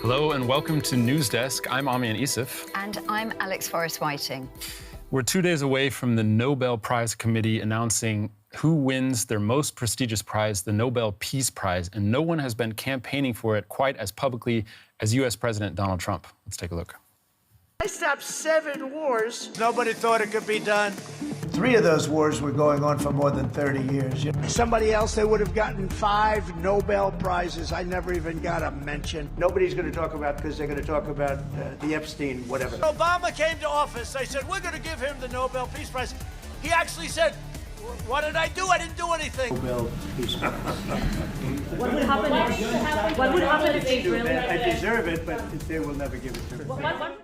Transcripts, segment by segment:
Hello and welcome to News Desk. I'm Amian Isif. And I'm Alex Forrest-Whiting. We're 2 days away from the Nobel Prize Committee announcing who wins their most prestigious prize, the Nobel Peace Prize, and no one has been campaigning for it quite as publicly as U.S. President Donald Trump. Let's take a look. I stopped 7 wars. Nobody thought it could be done. 3 of those wars were going on for more than 30 years. Somebody else, they would have gotten 5 Nobel Prizes. I never even got a mention. Nobody's going to talk about because they're going to talk about the Epstein, whatever. Obama came to office. They said, we're going to give him the Nobel Peace Prize. He actually said, what did I do? I didn't do anything. Nobel Peace Prize. What would happen if they really... I deserve it, but they will never give it to me.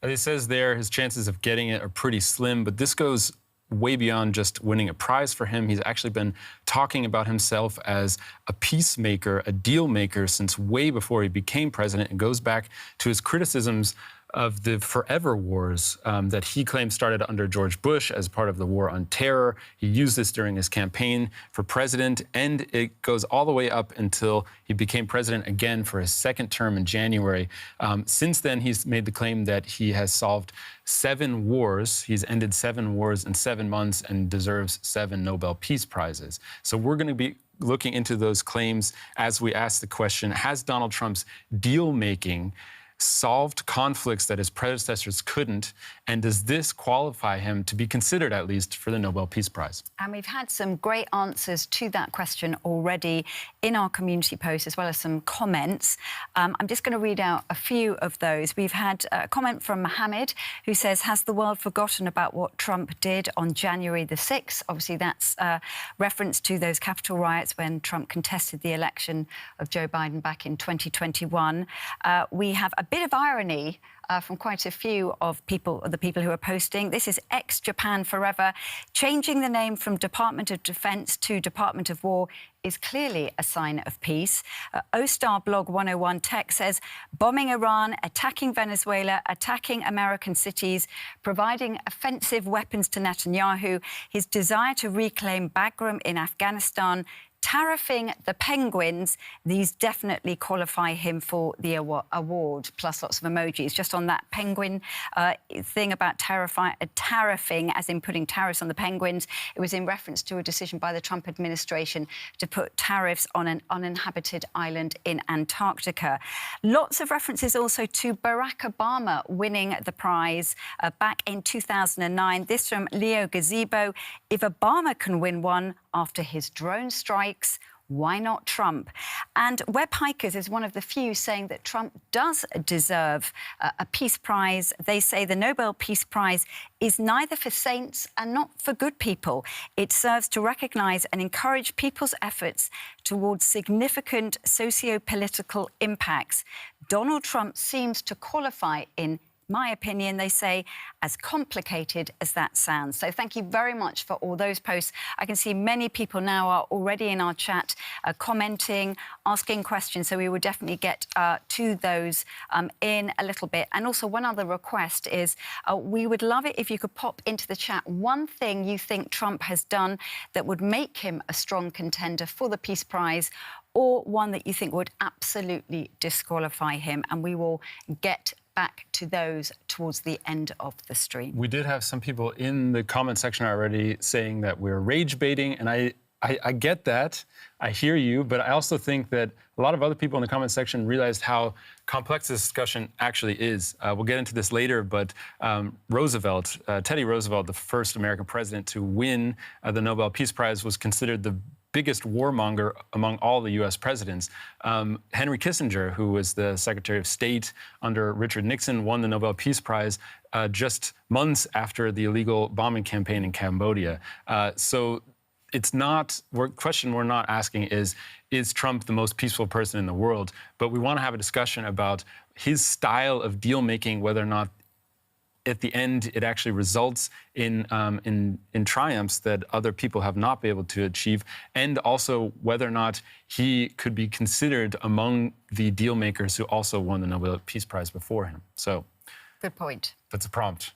As he says there, his chances of getting it are pretty slim, but this goes way beyond just winning a prize for him. He's actually been talking about himself as a peacemaker, a deal maker, since way before he became president. It goes back to his criticisms of the forever wars that he claims started under George Bush as part of the war on terror. He used this during his campaign for president, and it goes all the way up until he became president again for his second term in January. Since then, he's made the claim that he has solved 7 wars. He's ended 7 wars in 7 months and deserves 7 Nobel Peace Prizes. So we're going to be looking into those claims as we ask the question, has Donald Trump's deal-making solved conflicts that his predecessors couldn't, and does this qualify him to be considered, at least, for the Nobel Peace Prize? And we've had some great answers to that question already in our community post, as well as some comments. I'm just going to read out a few of those. We've had a comment from Mohammed, who says, has the world forgotten about what Trump did on January the 6th? Obviously, that's reference to those Capitol riots when Trump contested the election of Joe Biden back in 2021. We have a bit of irony from quite a few of the people who are posting. This is ex-Japan Forever. Changing the name from Department of Defense to Department of War is clearly a sign of peace. O-Star Blog 101 Tech says, bombing Iran, attacking Venezuela, attacking American cities, providing offensive weapons to Netanyahu, his desire to reclaim Bagram in Afghanistan, tariffing the penguins, these definitely qualify him for the award, plus lots of emojis. Just on that penguin thing about tariffing, as in putting tariffs on the penguins, it was in reference to a decision by the Trump administration to put tariffs on an uninhabited island in Antarctica. Lots of references also to Barack Obama winning the prize back in 2009. This from Leo Gazebo. If Obama can win one after his drone strikes, why not Trump? And Web Hikers is one of the few saying that Trump does deserve a peace prize. They say the Nobel Peace Prize is neither for saints and not for good people. It serves to recognise and encourage people's efforts towards significant socio-political impacts. Donald Trump seems to qualify, in my opinion, they say, as complicated as that sounds. So thank you very much for all those posts. I can see many people now are already in our chat commenting, asking questions, so we will definitely get to those in a little bit. And also one other request is we would love it if you could pop into the chat one thing you think Trump has done that would make him a strong contender for the Peace Prize, or one that you think would absolutely disqualify him, and we will get back to those towards the end of the stream. We did have some people in the comment section already saying that we're rage baiting, and I get that. I hear you, but I also think that a lot of other people in the comment section realized how complex this discussion actually is. We'll get into this later, but Teddy Roosevelt, the first American president to win the Nobel Peace Prize, was considered the biggest warmonger among all the U.S. presidents. Henry Kissinger, who was the Secretary of State under Richard Nixon, won the Nobel Peace Prize just months after the illegal bombing campaign in Cambodia. So it's not, question we're not asking is Trump the most peaceful person in the world? But we want to have a discussion about his style of deal-making, whether or not at the end it actually results in triumphs that other people have not been able to achieve, and also whether or not he could be considered among the deal makers who also won the Nobel Peace Prize before him. So, good point. That's a prompt.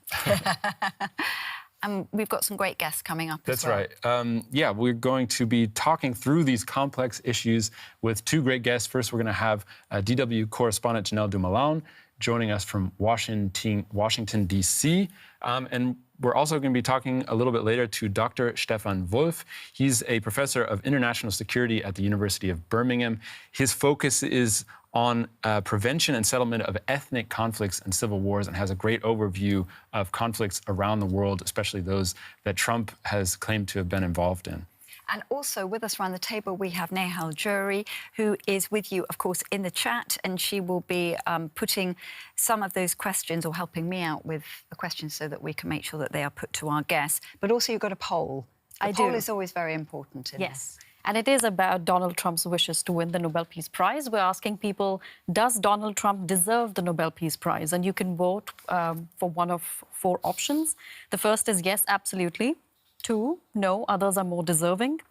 And we've got some great guests coming up That's as well. right. Yeah, we're going to be talking through these complex issues with two great guests. First, we're going to have DW correspondent Janelle Dumoulin joining us from Washington, D.C. And we're also going to be talking a little bit later to Dr. Stefan Wolf. He's a professor of international security at the University of Birmingham. His focus is on prevention and settlement of ethnic conflicts and civil wars, and has a great overview of conflicts around the world, especially those that Trump has claimed to have been involved in. And also with us around the table, we have Nehal Jury, who is with you, of course, in the chat, and she will be putting some of those questions, or helping me out with the questions, so that we can make sure that they are put to our guests. But also you've got a poll. The poll is always very important. Yes. And it is about Donald Trump's wishes to win the Nobel Peace Prize. We're asking people, does Donald Trump deserve the Nobel Peace Prize? And you can vote for one of 4 options. The first is yes, absolutely. 2, no, others are more deserving.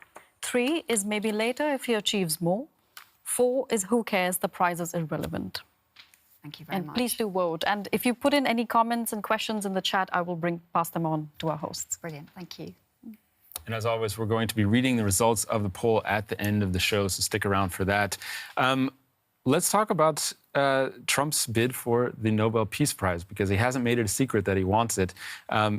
3 is maybe later if he achieves more. 4 is who cares, the prize is irrelevant. Thank you very much. And please do vote. And if you put in any comments and questions in the chat, I will pass them on to our hosts. Brilliant, thank you. And as always, we're going to be reading the results of the poll at the end of the show, so stick around for that. Let's talk about Trump's bid for the Nobel Peace Prize, because he hasn't made it a secret that he wants it.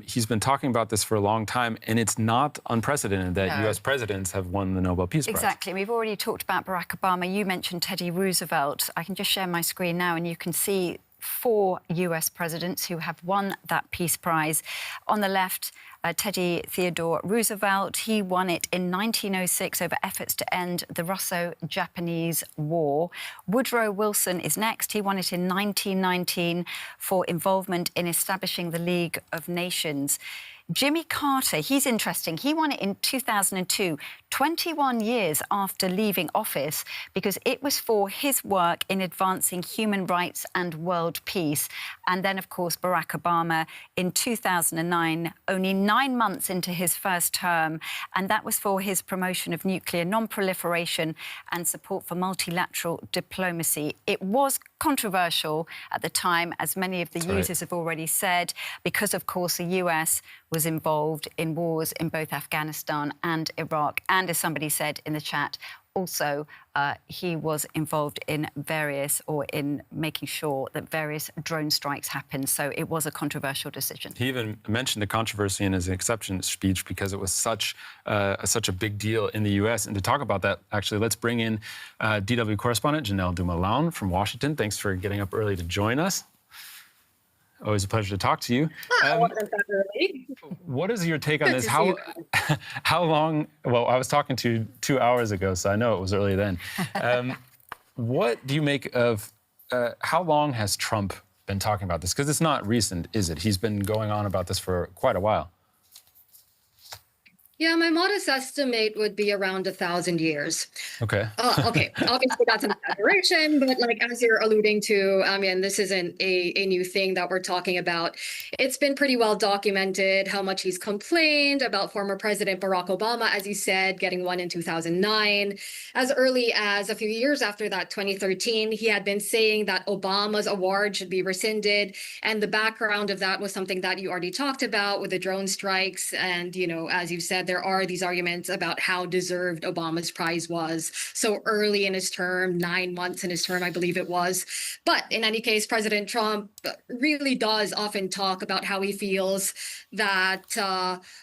He's been talking about this for a long time, and it's not unprecedented that U.S. presidents have won the Nobel Peace Prize. Exactly. We've already talked about Barack Obama. You mentioned Teddy Roosevelt. I can just share my screen now, and you can see 4 U.S. presidents who have won that Peace Prize. On the left, Teddy Theodore Roosevelt. He won it in 1906 over efforts to end the Russo-Japanese War. Woodrow Wilson is next. He won it in 1919 for involvement in establishing the League of Nations. Jimmy Carter, he's interesting. He won it in 2002, 21 years after leaving office, because it was for his work in advancing human rights and world peace. And then, of course, Barack Obama in 2009, only 9 months into his first term, and that was for his promotion of nuclear non-proliferation and support for multilateral diplomacy. It was controversial at the time, as many of the users have already said, because, of course, the US was involved in wars in both Afghanistan and Iraq. And as somebody said in the chat, also, he was involved in making sure that various drone strikes happened. So it was a controversial decision. He even mentioned the controversy in his acceptance speech because it was such a big deal in the U.S. And to talk about that, actually, let's bring in DW correspondent Janelle Dumoulin from Washington. Thanks for getting up early to join us. Always a pleasure to talk to you. What is your take on this? How long? Well, I was talking to you 2 hours ago, so I know it was early then. What do you make of how long has Trump been talking about this? Because it's not recent, is it? He's been going on about this for quite a while. Yeah, my modest estimate would be around 1,000 years. Okay. Okay. Obviously, that's an exaggeration, but like as you're alluding to, I mean, this isn't a new thing that we're talking about. It's been pretty well documented how much he's complained about former President Barack Obama, as you said, getting one in 2009. As early as a few years after that, 2013, he had been saying that Obama's award should be rescinded. And the background of that was something that you already talked about with the drone strikes. And, you know, as you said, there are these arguments about how deserved Obama's prize was so early in his term, 9 months in his term, I believe it was. But in any case, President Trump really does often talk about how he feels that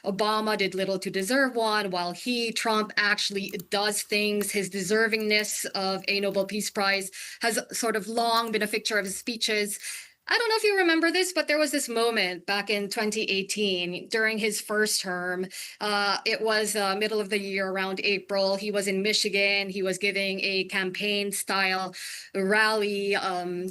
Obama did little to deserve one, while Trump, actually does things. His deservingness of a Nobel Peace Prize has sort of long been a feature of his speeches. I don't know if you remember this, but there was this moment back in 2018 during his first term. It was middle of the year, around April. He was in Michigan. He was giving a campaign-style rally.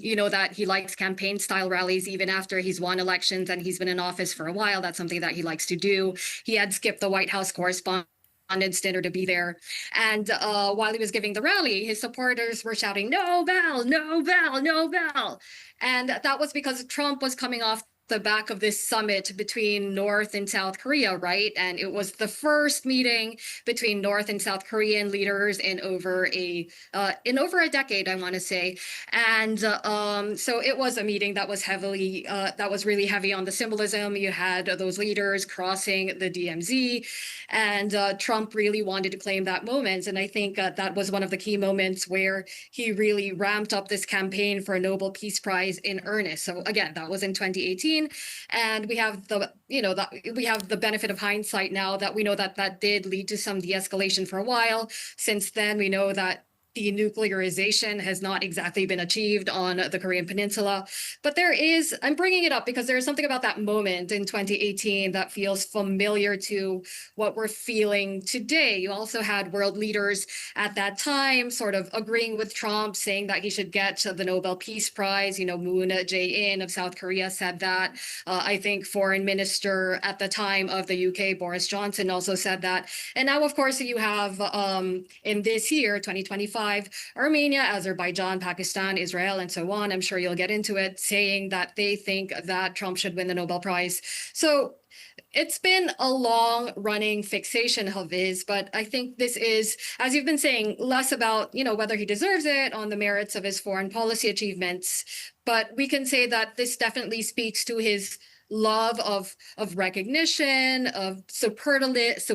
You know that he likes campaign-style rallies even after he's won elections and he's been in office for a while. That's something that he likes to do. He had skipped the White House correspondence dinner to be there. And while he was giving the rally, his supporters were shouting, "Nobel, Nobel, Nobel." And that was because Trump was coming off the back of this summit between North and South Korea, right? And it was the first meeting between North and South Korean leaders in over a decade, I want to say. And so it was a meeting that was really heavy on the symbolism. You had those leaders crossing the DMZ, and Trump really wanted to claim that moment. And I think that was one of the key moments where he really ramped up this campaign for a Nobel Peace Prize in earnest. So again, that was in 2018. And we have the benefit of hindsight now that we know that that did lead to some de-escalation for a while. Since then, we know that denuclearization has not exactly been achieved on the Korean Peninsula. But I'm bringing it up because there's something about that moment in 2018 that feels familiar to what we're feeling today. You also had world leaders at that time sort of agreeing with Trump, saying that he should get the Nobel Peace Prize. Moon Jae-in of South Korea said that. I think Foreign Minister at the time of the UK, Boris Johnson, also said that. And now, of course, you have in this year, 2025, Armenia, Azerbaijan, Pakistan, Israel, and so on. I'm sure you'll get into it, saying that they think that Trump should win the Nobel Prize. So it's been a long-running fixation of his, but I think this is, as you've been saying, less about whether he deserves it on the merits of his foreign policy achievements. But we can say that this definitely speaks to his love of recognition, of superlatives,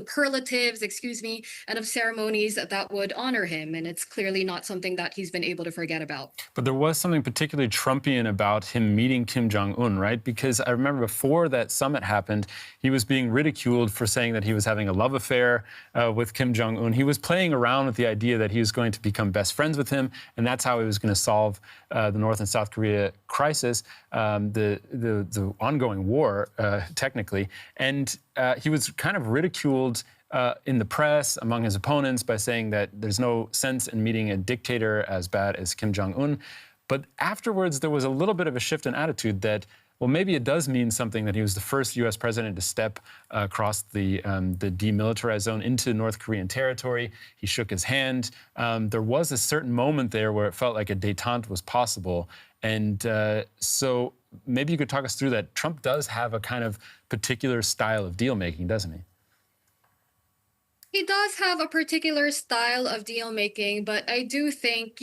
and of ceremonies that would honor him. And it's clearly not something that he's been able to forget about. But there was something particularly Trumpian about him meeting Kim Jong-un, right? Because I remember before that summit happened, he was being ridiculed for saying that he was having a love affair with Kim Jong-un. He was playing around with the idea that he was going to become best friends with him, and that's how he was going to solve the North and South Korea crisis, the ongoing war, technically. And he was kind of ridiculed in the press among his opponents by saying that there's no sense in meeting a dictator as bad as Kim Jong-un. But afterwards, there was a little bit of a shift in attitude that, well, maybe it does mean something that he was the first U.S. president to step across the demilitarized zone into North Korean territory. He shook his hand. There was a certain moment there where it felt like a détente was possible. And so maybe you could talk us through that. Trump does have a kind of particular style of deal-making, doesn't he? He does have a particular style of deal making, but I do think,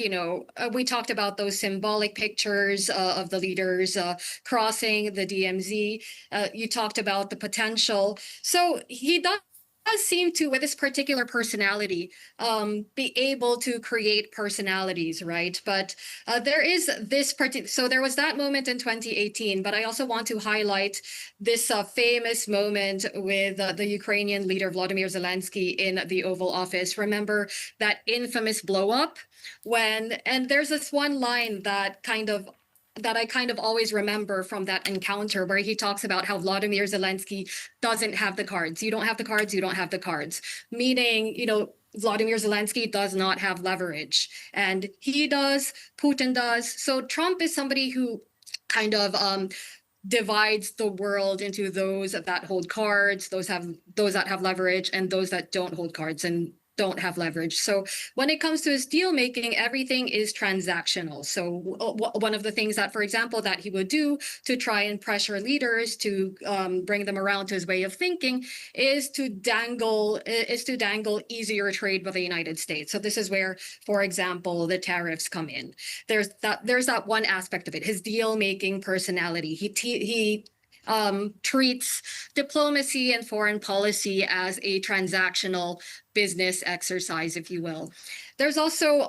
we talked about those symbolic pictures of the leaders crossing the DMZ. You talked about the potential. So he does seem to, with his particular personality, be able to create personalities, right? But there is this so there was that moment in 2018, but I also want to highlight this famous moment with the Ukrainian leader Volodymyr Zelensky in the Oval Office. Remember that infamous blow up and there's this one line that I kind of always remember from that encounter where he talks about how Volodymyr Zelensky doesn't have the cards. You don't have the cards, you don't have the cards. Meaning, Volodymyr Zelensky does not have leverage. And he does, Putin does. So Trump is somebody who kind of divides the world into those that hold cards, those that have leverage, and those that don't hold cards and don't have leverage. So when it comes to his deal making, everything is transactional. So one of the things that, for example, that he would do to try and pressure leaders to bring them around to his way of thinking is to dangle easier trade with the United States. So this is where, for example, the tariffs come in. There's that one aspect of it, his deal making personality. He treats diplomacy and foreign policy as a transactional business exercise, if you will. There's also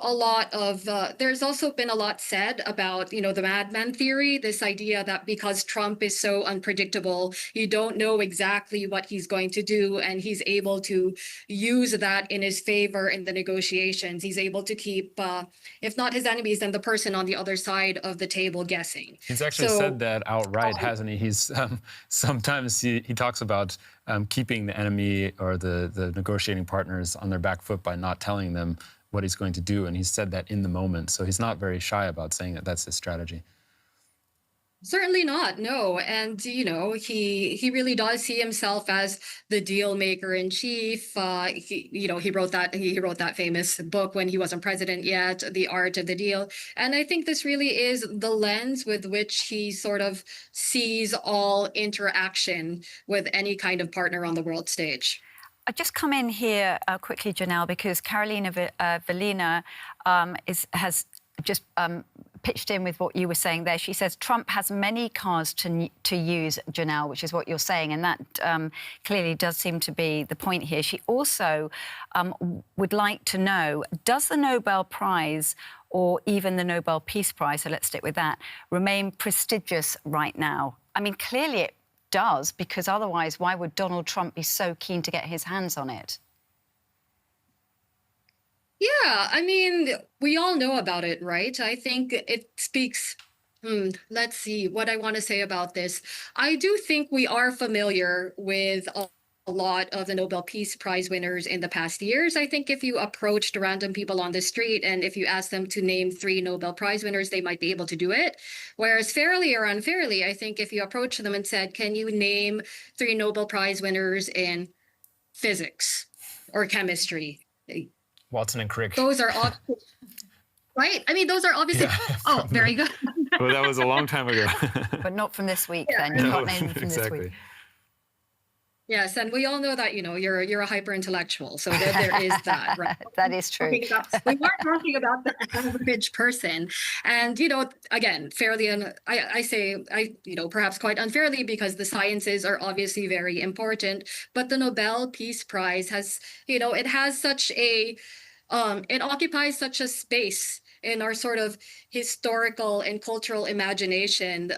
been a lot said about, the madman theory, this idea that because Trump is so unpredictable, you don't know exactly what he's going to do, and he's able to use that in his favor in the negotiations. He's able to keep, if not his enemies, then the person on the other side of the table guessing. He's actually said that outright, hasn't he? He's sometimes he talks about keeping the enemy or the negotiating partners on their back foot by not telling them what he's going to do, and he said that in the moment. So he's not very shy about saying that that's his strategy. Certainly not, no. And he really does see himself as the deal maker in chief. He wrote that famous book when he wasn't president yet, The Art of the Deal. And I think this really is the lens with which he sort of sees all interaction with any kind of partner on the world stage. I just come in here quickly, Janelle, because Carolina Velina has just pitched in with what you were saying there. She says Trump has many cards to use, Janelle, which is what you're saying, and that clearly does seem to be the point here. She also would like to know, does the Nobel Prize or even the Nobel Peace Prize, so let's stick with that, remain prestigious right now? I mean, clearly it does, because otherwise why would Donald Trump be so keen to get his hands on it? Yeah, I mean, we all know about it, right? I think it speaks. Let's see what I want to say about this. I do think we are familiar with a lot of the Nobel Peace Prize winners in the past years. I think if you approached random people on the street and if you asked them to name 3 Nobel Prize winners, they might be able to do it. Whereas fairly or unfairly, I think if you approach them and said, can you name 3 Nobel Prize winners in physics or chemistry? Watson and Crick. Those are right. I mean, those are obviously. Yeah. Oh, very good. Well, that was a long time ago. But not from this week, Yeah. then. You No, can't name them from exactly. this week. Yes, and we all know that you're a hyper intellectual, so there is that, right? That is true. We are talking about the average person, and again, fairly, and I say perhaps quite unfairly, because the sciences are obviously very important, but the Nobel Peace Prize has, it has such a, it occupies such a space in our sort of historical and cultural imagination.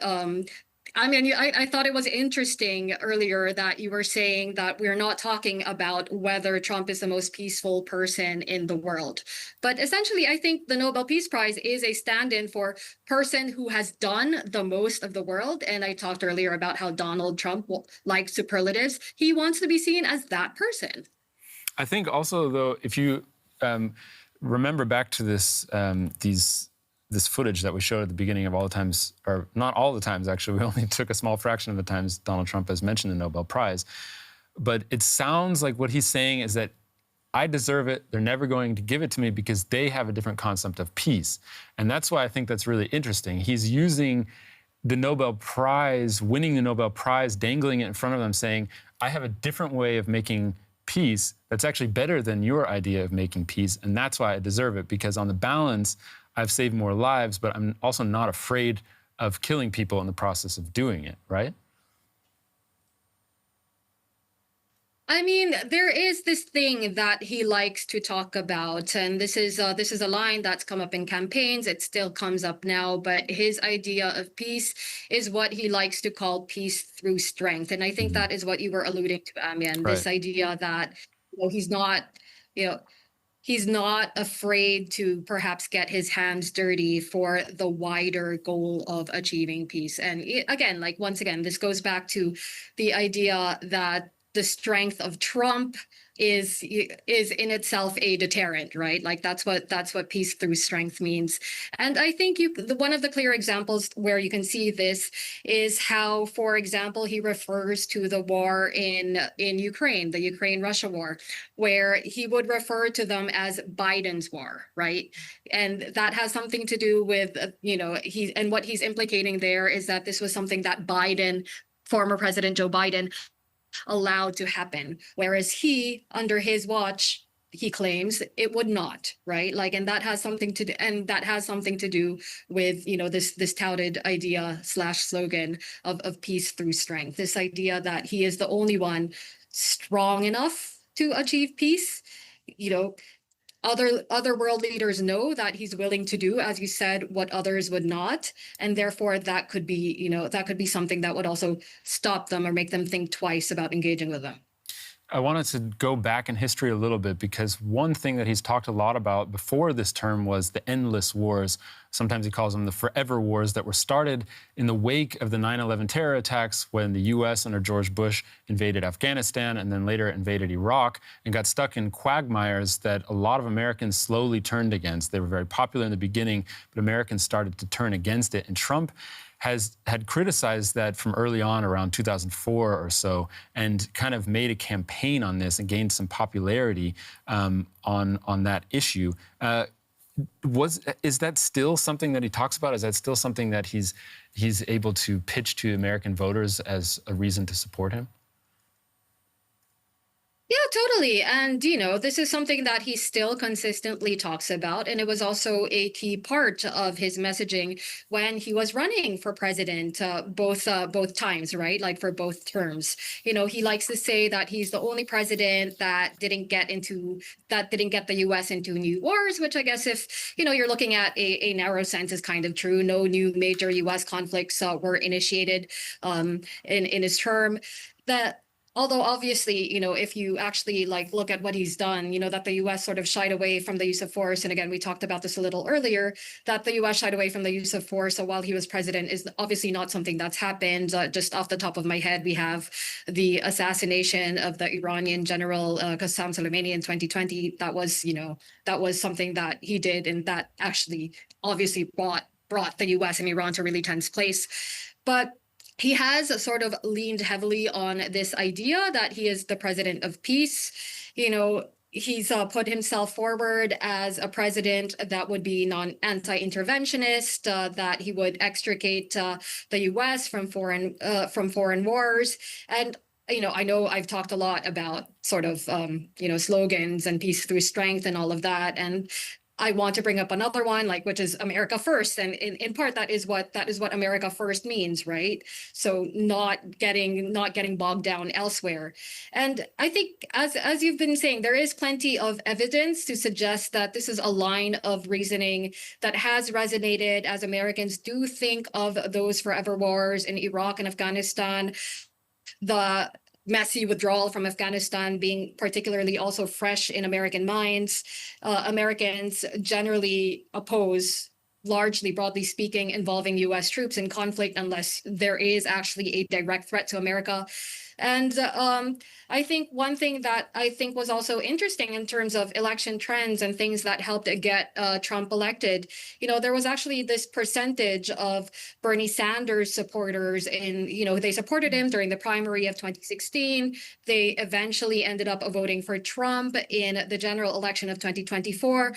I mean, I thought it was interesting earlier that you were saying that we're not talking about whether Trump is the most peaceful person in the world. But essentially, I think the Nobel Peace Prize is a stand-in for person who has done the most of the world. And I talked earlier about how Donald Trump likes superlatives. He wants to be seen as that person. I think also, though, if you remember back to this, this footage that we showed at the beginning of all the times, or not all the times, actually, we only took a small fraction of the times Donald Trump has mentioned the Nobel Prize. But it sounds like what he's saying is that I deserve it. They're never going to give it to me because they have a different concept of peace. And that's why I think that's really interesting. He's using the Nobel Prize, winning the Nobel Prize, dangling it in front of them, saying, I have a different way of making peace that's actually better than your idea of making peace. And that's why I deserve it, because on the balance, I've saved more lives, but I'm also not afraid of killing people in the process of doing it, right? I mean, there is this thing that he likes to talk about, and this is a line that's come up in campaigns. It still comes up now, but his idea of peace is what he likes to call peace through strength, and I think that is what you were alluding to, Amyan. This idea that he's not, he's not afraid to perhaps get his hands dirty for the wider goal of achieving peace. And again, once again, this goes back to the idea that the strength of Trump is in itself a deterrent, right? That's what peace through strength means. And I think one of the clear examples where you can see this is how, for example, he refers to the war in Ukraine, the Ukraine-Russia war, where he would refer to them as Biden's war, right? And that has something to do with, and what he's implicating there is that this was something that former President Joe Biden, allowed to happen, whereas he, under his watch, he claims it would not, right? And that has something to do with this touted idea / slogan of peace through strength. This idea that he is the only one strong enough to achieve peace. Other world leaders know that he's willing to do, as you said, what others would not, and therefore that could be something that would also stop them or make them think twice about engaging with them. I wanted to go back in history a little bit, because one thing that he's talked a lot about before this term was the endless wars Sometimes he calls them the forever wars that were started in the wake of the 9/11 terror attacks when the U.S. under George Bush invaded Afghanistan and then later invaded Iraq and got stuck in quagmires that a lot of Americans slowly turned against. They were very popular in the beginning, but Americans started to turn against it. And Trump had criticized that from early on, around 2004 or so, and kind of made a campaign on this and gained some popularity on that issue. Is that still something that he talks about? Is that still something that he's able to pitch to American voters as a reason to support him? Yeah, totally. And, this is something that he still consistently talks about. And it was also a key part of his messaging when he was running for president, both times, right? Like for both terms. He likes to say that he's the only president that didn't get the U.S. into new wars, which I guess if, you're looking at a narrow sense is kind of true. No new major U.S. conflicts were initiated in his term. Although obviously, if you actually look at what he's done, that the U.S. sort of shied away from the use of force. And again, we talked about this a little earlier, that the U.S. shied away from the use of force while he was president is obviously not something that's happened. Just off the top of my head, we have the assassination of the Iranian general Qasem Soleimani in 2020. That was something that he did, and that actually obviously brought the U.S. and Iran to a really tense place. But he has sort of leaned heavily on this idea that he is the president of peace. He's put himself forward as a president that would be anti-interventionist, that he would extricate the U.S. from foreign wars. And I know I've talked a lot about sort of slogans and peace through strength and all of that, and I want to bring up another one, which is America First, and in part that is what America First means, right? So not getting bogged down elsewhere. And I think, as you've been saying, there is plenty of evidence to suggest that this is a line of reasoning that has resonated as Americans do think of those forever wars in Iraq and Afghanistan. The messy withdrawal from Afghanistan being particularly also fresh in American minds. Americans generally oppose, largely, broadly speaking, involving U.S. troops in conflict unless there is actually a direct threat to America. And I think one thing that I think was also interesting in terms of election trends and things that helped get Trump elected, there was actually this percentage of Bernie Sanders supporters they supported him during the primary of 2016. They eventually ended up voting for Trump in the general election of 2024.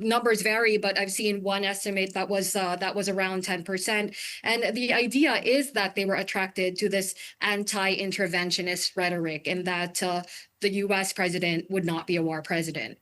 Numbers vary, but I've seen one estimate that was around 10%. And the idea is that they were attracted to this anti-interventionist rhetoric, and that the U.S. president would not be a war president.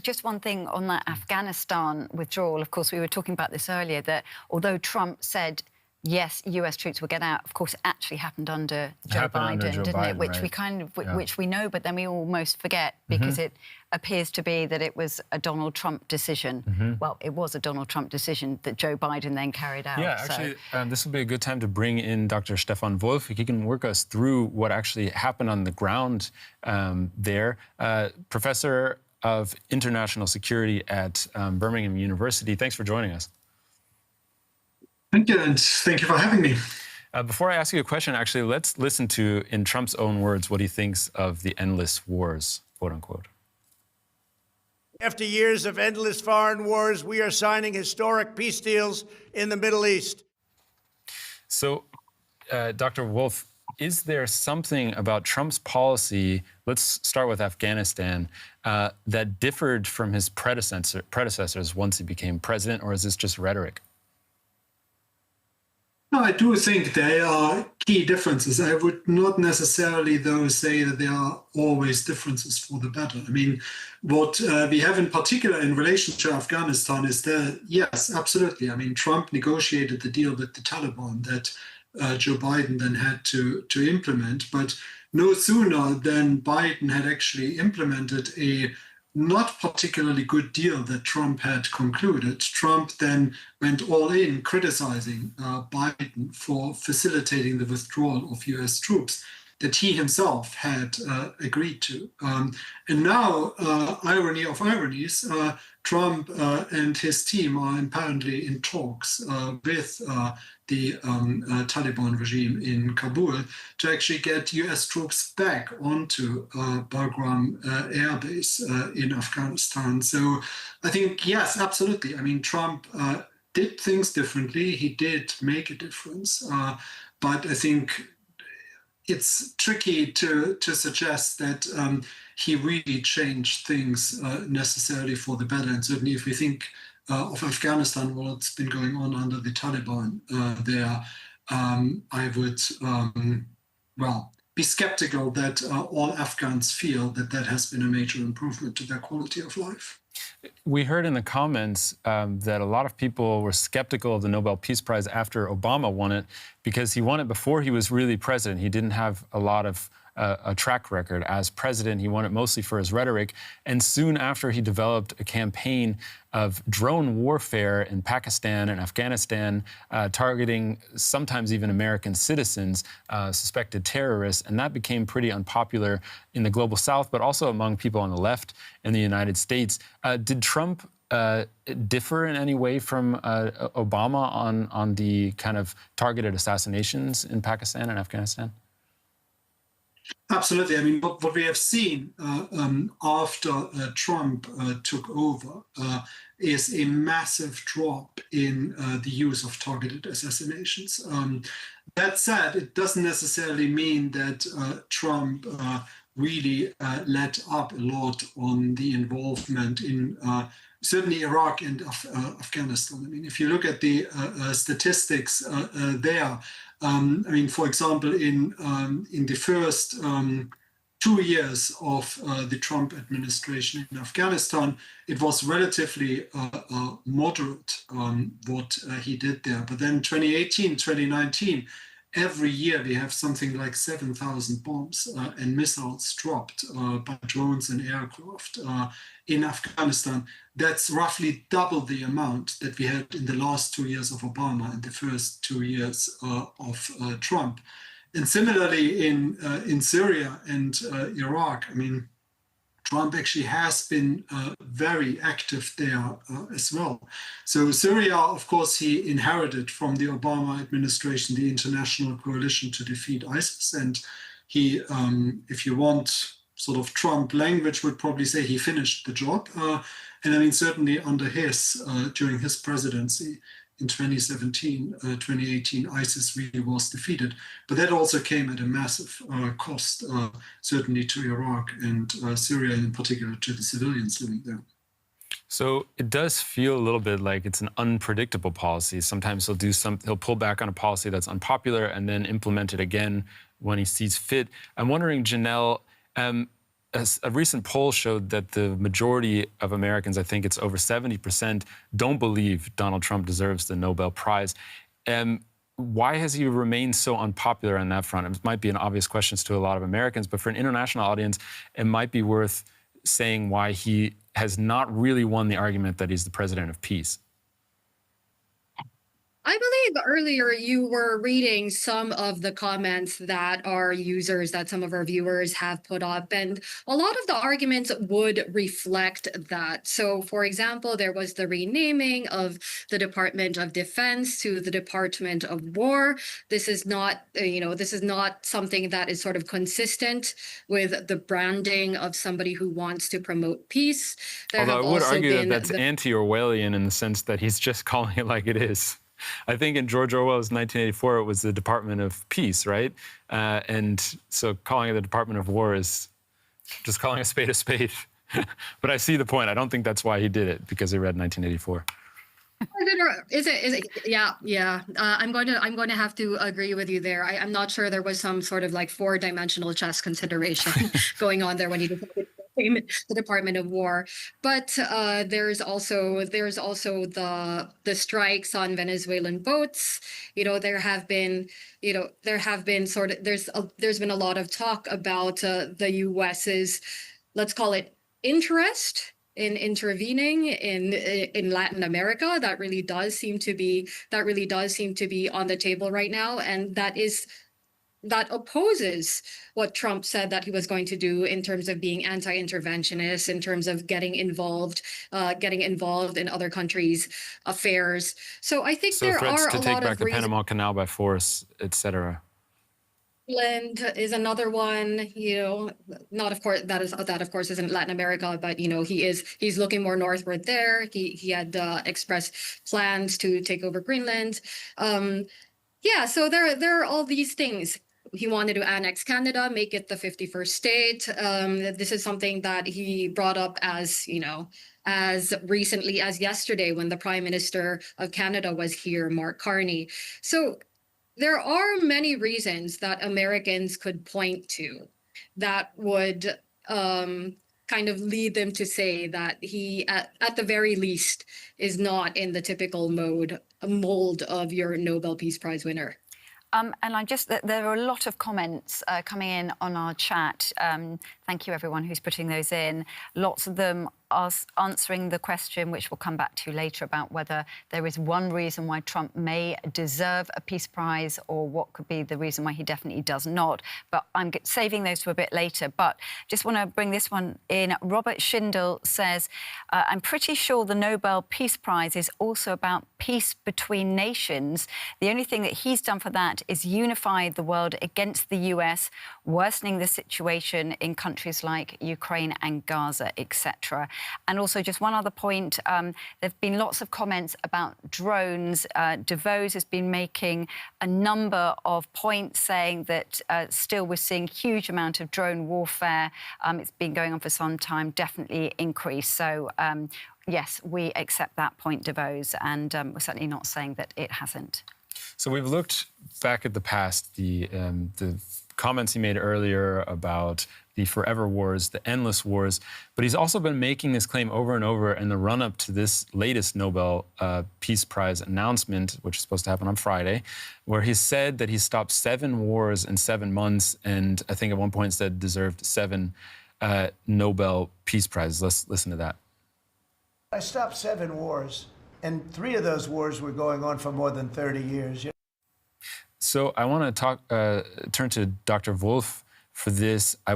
Just one thing on that Afghanistan withdrawal. Of course, we were talking about this earlier, that although Trump said, yes, U.S. troops will get out, of course, it actually happened under Joe Biden, didn't it? Which right. Which we know, but then we almost forget because it appears to be that it was a Donald Trump decision. Well, it was a Donald Trump decision that Joe Biden then carried out. Yeah, actually, this will be a good time to bring in Dr. Stefan Wolf. He can work us through what actually happened on the ground there. Professor of International Security at Birmingham University. Thanks for joining us. Thank you, and thank you for having me. Before I ask you a question, actually, let's listen to, in Trump's own words, what he thinks of the endless wars, quote unquote. After years of endless foreign wars, we are signing historic peace deals in the Middle East. So, Dr. Wolf, is there something about Trump's policy, let's start with Afghanistan, that differed from his predecessors once he became president, or is this just rhetoric? No, I do think there are key differences. I would not necessarily, though, say that there are always differences for the better. I mean, what we have in particular in relation to Afghanistan is that, yes, absolutely. I mean, Trump negotiated the deal with the Taliban that Joe Biden then had to implement. But no sooner than Biden had actually implemented a not particularly good deal that Trump had concluded, Trump then went all in criticizing Biden for facilitating the withdrawal of US troops that he himself had agreed to. And now, irony of ironies, Trump and his team are apparently in talks with the Taliban regime in Kabul to actually get US troops back onto Bagram Air Base in Afghanistan. So I think, yes, absolutely. I mean, Trump did things differently. He did make a difference. But I think it's tricky to suggest that he really changed things necessarily for the better. And certainly if we think of Afghanistan, what's been going on under the Taliban there, I would, well, be skeptical that all Afghans feel that that has been a major improvement to their quality of life. We heard in the comments that a lot of people were skeptical of the Nobel Peace Prize after Obama won it because he won it before he was really president. He didn't have a lot of a track record as president. He won it mostly for his rhetoric. And soon after, he developed a campaign of drone warfare in Pakistan and Afghanistan, targeting sometimes even American citizens, suspected terrorists. And that became pretty unpopular in the global south, but also among people on the left in the United States. Did Trump differ in any way from Obama on the kind of targeted assassinations in Pakistan and Afghanistan? Absolutely. I mean, what we have seen after Trump took over is a massive drop in the use of targeted assassinations. That said, it doesn't necessarily mean that Trump really let up a lot on the involvement in certainly Iraq and Afghanistan. I mean, if you look at the statistics there, I mean, for example, in the first 2 years of the Trump administration in Afghanistan, it was relatively moderate what he did there. But then 2018, 2019, every year we have something like 7,000 bombs and missiles dropped by drones and aircraft in Afghanistan. That's roughly double the amount that we had in the last 2 years of Obama and the first 2 years of Trump. And similarly in Syria and Iraq, I mean, Trump actually has been very active there as well. So Syria, of course, he inherited from the Obama administration the international coalition to defeat ISIS. And he, if you want sort of Trump language, would probably say he finished the job. And I mean, certainly under his, during his presidency in 2017, 2018, ISIS really was defeated. But that also came at a massive cost, certainly to Iraq and Syria, and in particular to the civilians living there. So it does feel a little bit like it's an unpredictable policy. Sometimes he'll pull back on a policy that's unpopular and then implement it again when he sees fit. I'm wondering, Janelle, a recent poll showed that the majority of Americans, I think it's over 70%, don't believe Donald Trump deserves the Nobel Prize. Why has he remained so unpopular on that front? It might be an obvious question to a lot of Americans, but for an international audience, it might be worth saying why he has not really won the argument that he's the president of peace. I believe earlier you were reading some of the comments that our users, that some of our viewers have put up, and a lot of the arguments would reflect that. So, for example, there was the renaming of the Department of Defense to the Department of War. This is not, this is not something that is sort of consistent with the branding of somebody who wants to promote peace. Although I would argue that that's anti-Orwellian in the sense that he's just calling it like it is. I think in George Orwell's 1984, it was the Department of Peace, right? And so calling it the Department of War is just calling a spade a spade. But I see the point. I don't think that's why he did it, because he read 1984. Is it? Yeah. I'm going to have to agree with you there. I'm not sure there was some sort of like four-dimensional chess consideration going on there when he decided the Department of War. But there's also the strikes on Venezuelan boats. There have been there's been a lot of talk about the U.S.'s, let's call it, interest in intervening in Latin America. That really does seem to be on the table right now, and that is that opposes what Trump said that he was going to do in terms of being anti-interventionist, in terms of getting involved in other countries' affairs. So I think there threats are to a take lot back of the reasons. Panama Canal by force, etc. Greenland is another one, not of course that of course isn't Latin America, but he's looking more northward there. He had expressed plans to take over Greenland. Yeah, so there are all these things. He wanted to annex Canada, make it the 51st state. This is something that he brought up as recently as yesterday when the Prime Minister of Canada was here, Mark Carney. So there are many reasons that Americans could point to that would kind of lead them to say that he, at the very least, is not in the typical mold of your Nobel Peace Prize winner. And there are a lot of comments coming in on our chat. Thank you, everyone who's putting those in. Lots of them are answering the question, which we'll come back to later, about whether there is one reason why Trump may deserve a Peace Prize or what could be the reason why he definitely does not. But I'm saving those to a bit later. But just want to bring this one in. Robert Schindel says, I'm pretty sure the Nobel Peace Prize is also about peace between nations. The only thing that he's done for that is unify the world against the US, worsening the situation in countries like Ukraine and Gaza, etc. And also, just one other point, there have been lots of comments about drones. DeVos has been making a number of points saying that still we're seeing huge amount of drone warfare. It's been going on for some time, definitely increased. So, yes, we accept that point, DeVos, and we're certainly not saying that it hasn't. So we've looked back at the past, the comments he made earlier about the forever wars, the endless wars, but he's also been making this claim over and over in the run-up to this latest Nobel Peace Prize announcement, which is supposed to happen on Friday, where he said that he stopped 7 wars in 7 months, and I think at one point said deserved 7 Nobel Peace Prizes. Let's listen to that. I stopped 7 wars, and 3 of those wars were going on for more than 30 years. So I want to turn to Dr. Wolf for this. I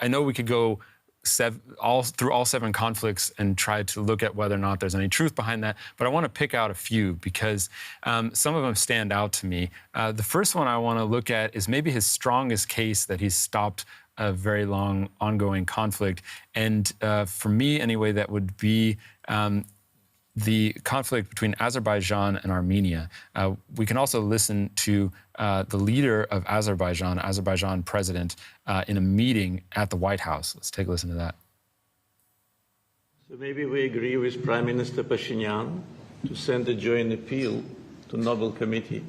know we could go through all 7 conflicts and try to look at whether or not there's any truth behind that, but I want to pick out a few because some of them stand out to me. The first one I want to look at is maybe his strongest case that he's stopped a very long ongoing conflict. And for me, anyway, that would be the conflict between Azerbaijan and Armenia. We can also listen to the leader of Azerbaijan president, in a meeting at the White House. Let's take a listen to that. So maybe we agree with Prime Minister Pashinyan to send a joint appeal to Nobel Committee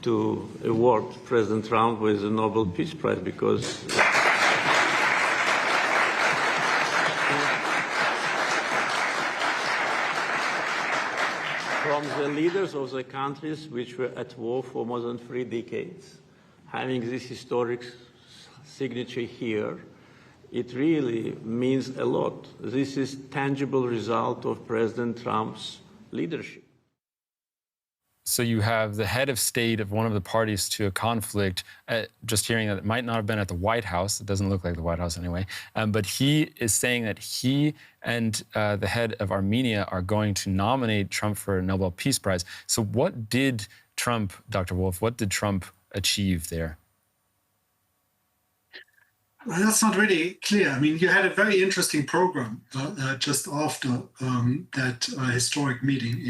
to award President Trump with the Nobel Peace Prize, because from the leaders of the countries which were at war for more than 3 decades, having this historic signature here, it really means a lot. This is tangible result of President Trump's leadership. So you have the head of state of one of the parties to a conflict, just hearing that it might not have been at the White House. It doesn't look like the White House anyway. But he is saying that he and the head of Armenia are going to nominate Trump for a Nobel Peace Prize. So what did Trump, Dr. Wolf, what did Trump achieve there? Well, that's not really clear. I mean, you had a very interesting program just after that historic meeting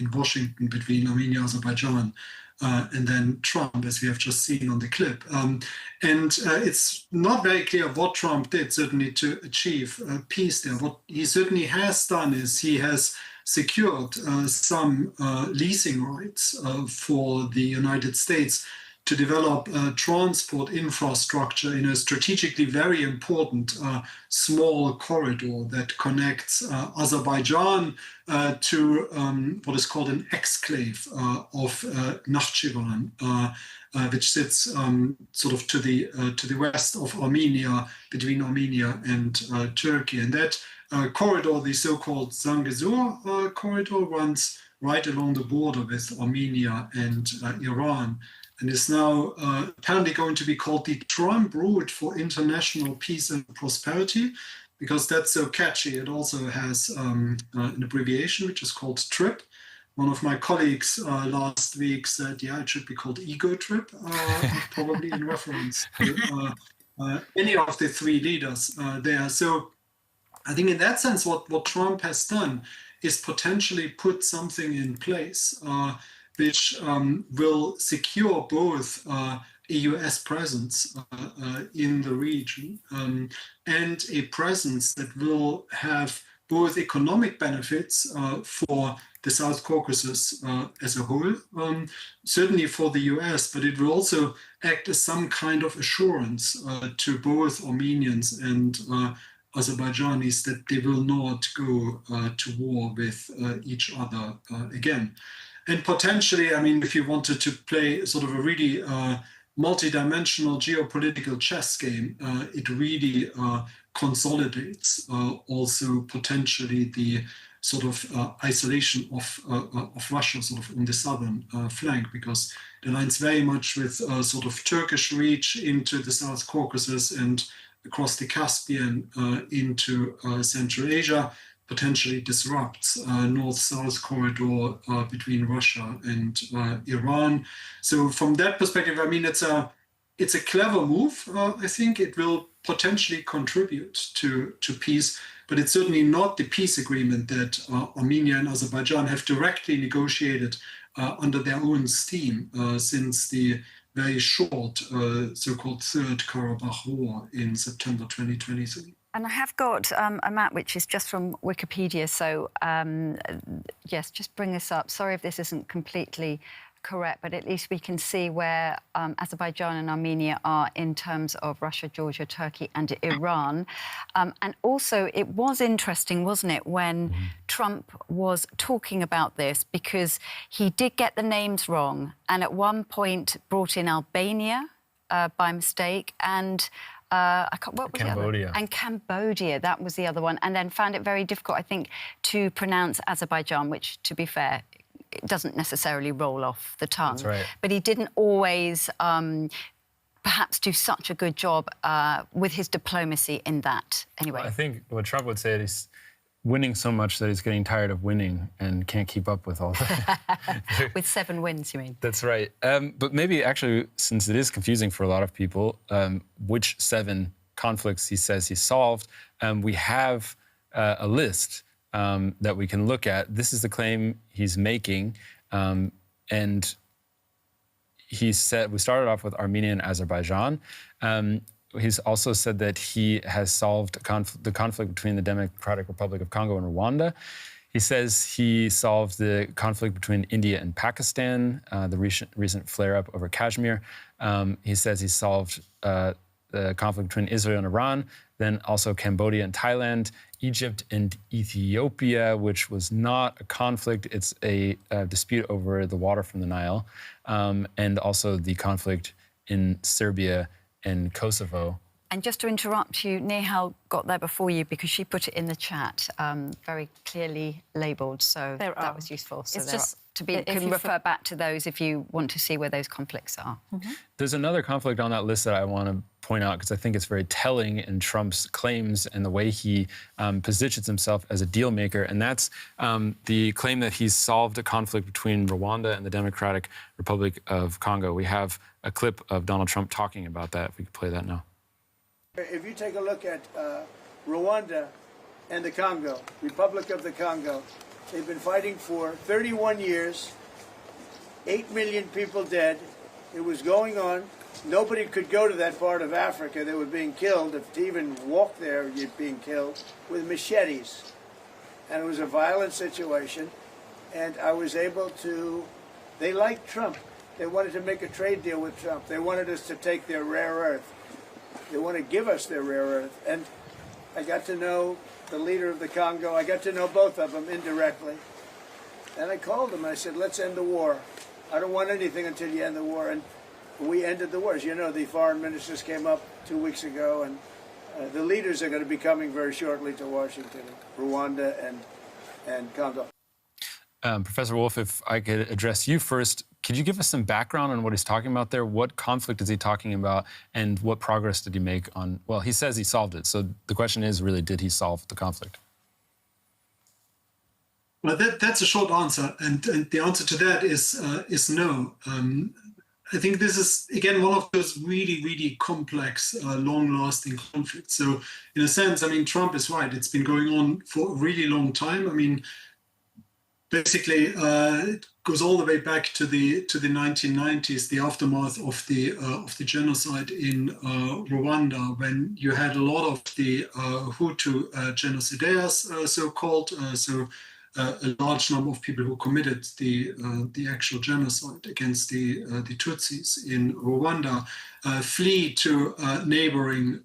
in Washington between Armenia and Azerbaijan and then Trump, as we have just seen on the clip. And it's not very clear what Trump did, certainly, to achieve peace there. What he certainly has done is he has secured some leasing rights for the United States to develop transport infrastructure in a strategically very important small corridor that connects Azerbaijan to what is called an exclave of Nakhchivan, which sits sort of to the west of Armenia, between Armenia and Turkey. And that corridor, the so-called Zangezur corridor, runs right along the border with Armenia and Iran. and is now apparently going to be called the Trump Route for International Peace and Prosperity, because that's so catchy. It also has an abbreviation which is called TRIP. One of my colleagues last week said, yeah, it should be called Ego Trip, probably in reference to any of the three leaders there. So I think in that sense, what Trump has done is potentially put something in place which will secure both a US presence in the region and a presence that will have both economic benefits for the South Caucasus as a whole, certainly for the US, but it will also act as some kind of assurance to both Armenians and Azerbaijanis that they will not go to war with each other again. And potentially, I mean, if you wanted to play sort of a really multi-dimensional geopolitical chess game, it really consolidates also potentially the sort of isolation of Russia sort of on the southern flank, because it aligns very much with sort of Turkish reach into the South Caucasus and across the Caspian into Central Asia, potentially disrupts north-south corridor between Russia and Iran. So from that perspective, I mean, it's a clever move. I think it will potentially contribute to peace, but it's certainly not the peace agreement that Armenia and Azerbaijan have directly negotiated under their own steam since the very short so-called Third Karabakh War in September 2023. And I have got a map which is just from Wikipedia, so yes, just bring this up. Sorry if this isn't completely correct, but at least we can see where Azerbaijan and Armenia are in terms of Russia, Georgia, Turkey and Iran. And also, it was interesting, wasn't it, when Trump was talking about this, because he did get the names wrong and at one point brought in Albania by mistake and what was Cambodia. The other? And Cambodia, that was the other one. And then found it very difficult, I think, to pronounce Azerbaijan, which, to be fair, it doesn't necessarily roll off the tongue. That's right. But he didn't always perhaps do such a good job with his diplomacy in that. Anyway. Well, I think what Trump would say is winning so much that he's getting tired of winning and can't keep up with all that. With 7 wins, you mean? That's right. But maybe actually, since it is confusing for a lot of people, which 7 conflicts he says he solved, we have a list that we can look at. This is the claim he's making. And he said, we started off with Armenia and Azerbaijan. He's also said that he has solved the conflict between the Democratic Republic of Congo and Rwanda. He says he solved the conflict between India and Pakistan, the recent flare-up over Kashmir. He says he solved the conflict between Israel and Iran, then also Cambodia and Thailand, Egypt and Ethiopia, which was not a conflict. It's a dispute over the water from the Nile, and also the conflict in Serbia and Kosovo. And just to interrupt you, Nehal got there before you because she put it in the chat, very clearly labelled, so that was useful. So it's just can refer back to those if you want to see where those conflicts are. There's another conflict on that list that I want to point out because I think it's very telling in Trump's claims and the way he positions himself as a deal maker, and that's the claim that he's solved a conflict between Rwanda and the Democratic Republic of Congo. We have a clip of Donald Trump talking about that, if we could play that now. If you take a look at Rwanda and the Congo, Republic of the Congo, they've been fighting for 31 years, 8 million people dead. It was going on. Nobody could go to that part of Africa. They were being killed. If to even walk there, you're being killed with machetes. And it was a violent situation. And I was able to, they liked Trump. They wanted to make a trade deal with Trump. They wanted us to take their rare earth. They want to give us their rare earth. And I got to know the leader of the Congo. I got to know both of them indirectly. And I called him. I said, let's end the war. I don't want anything until you end the war. And we ended the war. As you know, the foreign ministers came up 2 weeks ago, and the leaders are going to be coming very shortly to Washington, Rwanda and Congo. Professor Wolf, if I could address you first, could you give us some background on what he's talking about there? What conflict is he talking about, and what progress did he make on? Well, he says he solved it. So the question is, really, did he solve the conflict? Well, that's a short answer, and the answer to that is no. I think this is, again, one of those really, really complex, long-lasting conflicts. So in a sense, I mean, Trump is right. It's been going on for a really long time. I mean, basically, it goes all the way back to the 1990s, the aftermath of the genocide in Rwanda, when you had a lot of the Hutu genocidaires, so-called, a large number of people who committed the actual genocide against the Tutsis in Rwanda flee to neighboring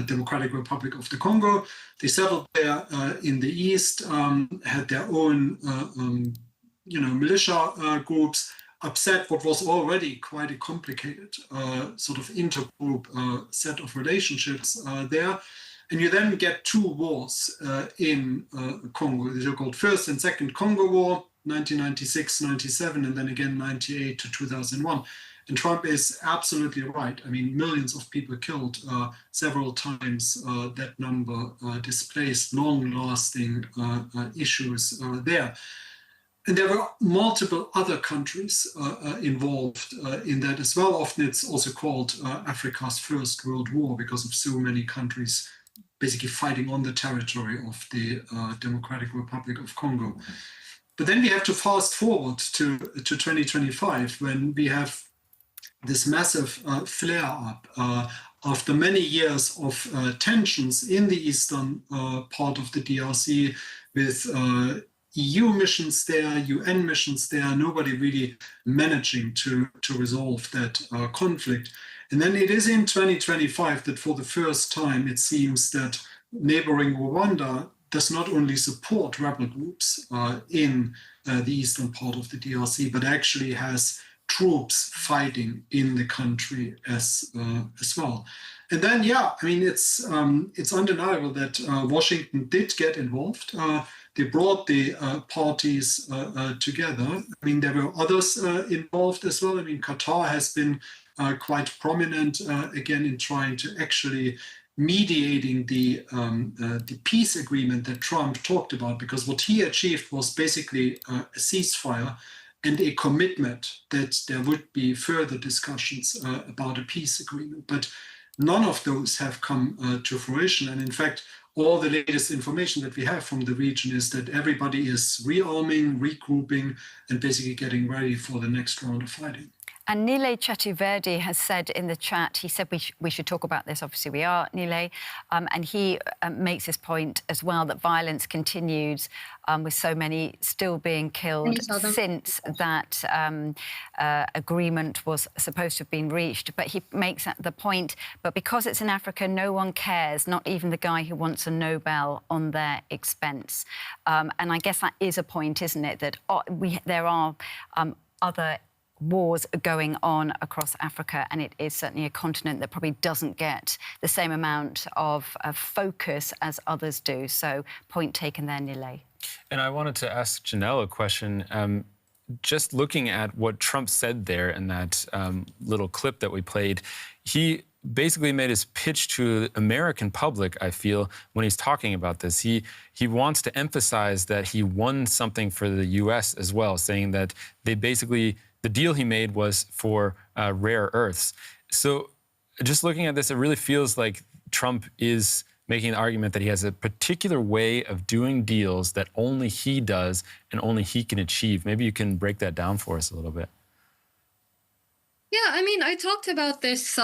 Democratic Republic of the Congo. They settled there in the east, had their own militia groups, upset what was already quite a complicated sort of intergroup set of relationships there. And you then get two wars in Congo, the so-called First and Second Congo War, 1996-97, and then again 98 to 2001. And Trump is absolutely right. I mean, millions of people killed, several times that number displaced, long-lasting issues there. And there were multiple other countries involved in that as well. Often it's also called Africa's First World War because of so many countries basically fighting on the territory of the Democratic Republic of Congo. But then we have to fast forward to 2025, when we have this massive flare-up after many years of tensions in the eastern part of the DRC, with EU missions there, UN missions there, nobody really managing to resolve that conflict. And then it is in 2025 that for the first time it seems that neighboring Rwanda does not only support rebel groups in the eastern part of the DRC, but actually has troops fighting in the country as well. And then, yeah, I mean, it's undeniable that Washington did get involved. They brought the parties together. I mean, there were others involved as well. I mean, Qatar has been quite prominent again in trying to actually mediating the peace agreement that Trump talked about, because what he achieved was basically a ceasefire and a commitment that there would be further discussions about a peace agreement. But none of those have come to fruition. And in fact, all the latest information that we have from the region is that everybody is rearming, regrouping, and basically getting ready for the next round of fighting. And Nile Chativerdi has said in the chat, he said we should talk about this. Obviously, we are, Nile. And he makes this point as well, that violence continues with so many still being killed since that agreement was supposed to have been reached. But he makes the point, but because it's in Africa, no one cares, not even the guy who wants a Nobel on their expense. And I guess that is a point, isn't it, that there are other wars going on across Africa, and it is certainly a continent that probably doesn't get the same amount of focus as others do. So point taken there, Nile. And I wanted to ask Janelle a question. Just looking at what Trump said there in that little clip that we played, he basically made his pitch to the American public, I feel, when he's talking about this. He wants to emphasize that he won something for the U.S. as well, saying that they basically, the deal he made was for rare earths. So just looking at this, it really feels like Trump is making an argument that he has a particular way of doing deals that only he does and only he can achieve. Maybe you can break that down for us a little bit. Yeah, I mean, I talked about this.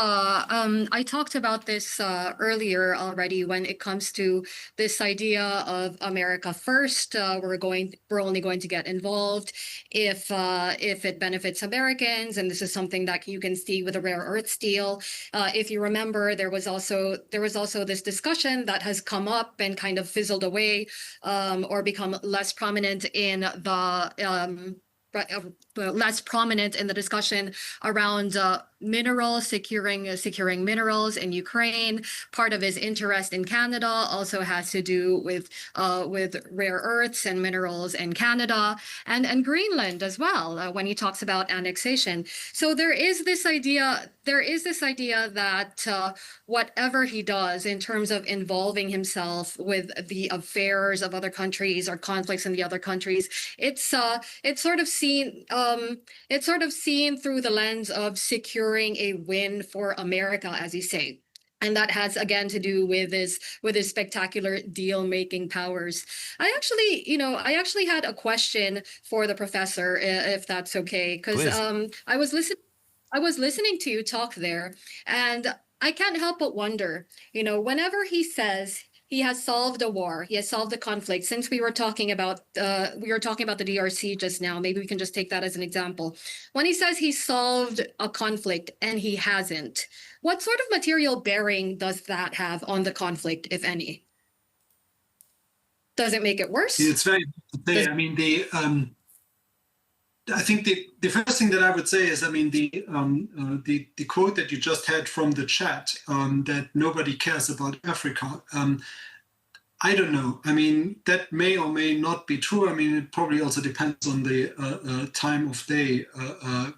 Earlier already when it comes to this idea of America first. We're only going to get involved if it benefits Americans, and this is something that you can see with a rare earths deal. If you remember, there was also this discussion that has come up and kind of fizzled away, or become less prominent in the. Less prominent in the discussion around minerals, securing minerals in Ukraine. Part of his interest in Canada also has to do with rare earths and minerals in Canada, and Greenland as well, when he talks about annexation. So there is this idea that whatever he does in terms of involving himself with the affairs of other countries or conflicts in the other countries, it's sort of seen through the lens of securing a win for America, as you say. And that has, again, to do with his spectacular deal-making powers. I actually had a question for the professor, if that's okay, because I was listening to you talk there, and I can't help but wonder, whenever he says he has solved a war, he has solved a conflict. Since we were talking about the DRC just now, maybe we can just take that as an example. When he says he solved a conflict and he hasn't, what sort of material bearing does that have on the conflict, if any? Does it make it worse? It's very I mean, I think the first thing that I would say is, I mean, the quote that you just had from the chat, that nobody cares about Africa. I don't know. I mean, that may or may not be true. I mean, it probably also depends on the time of day,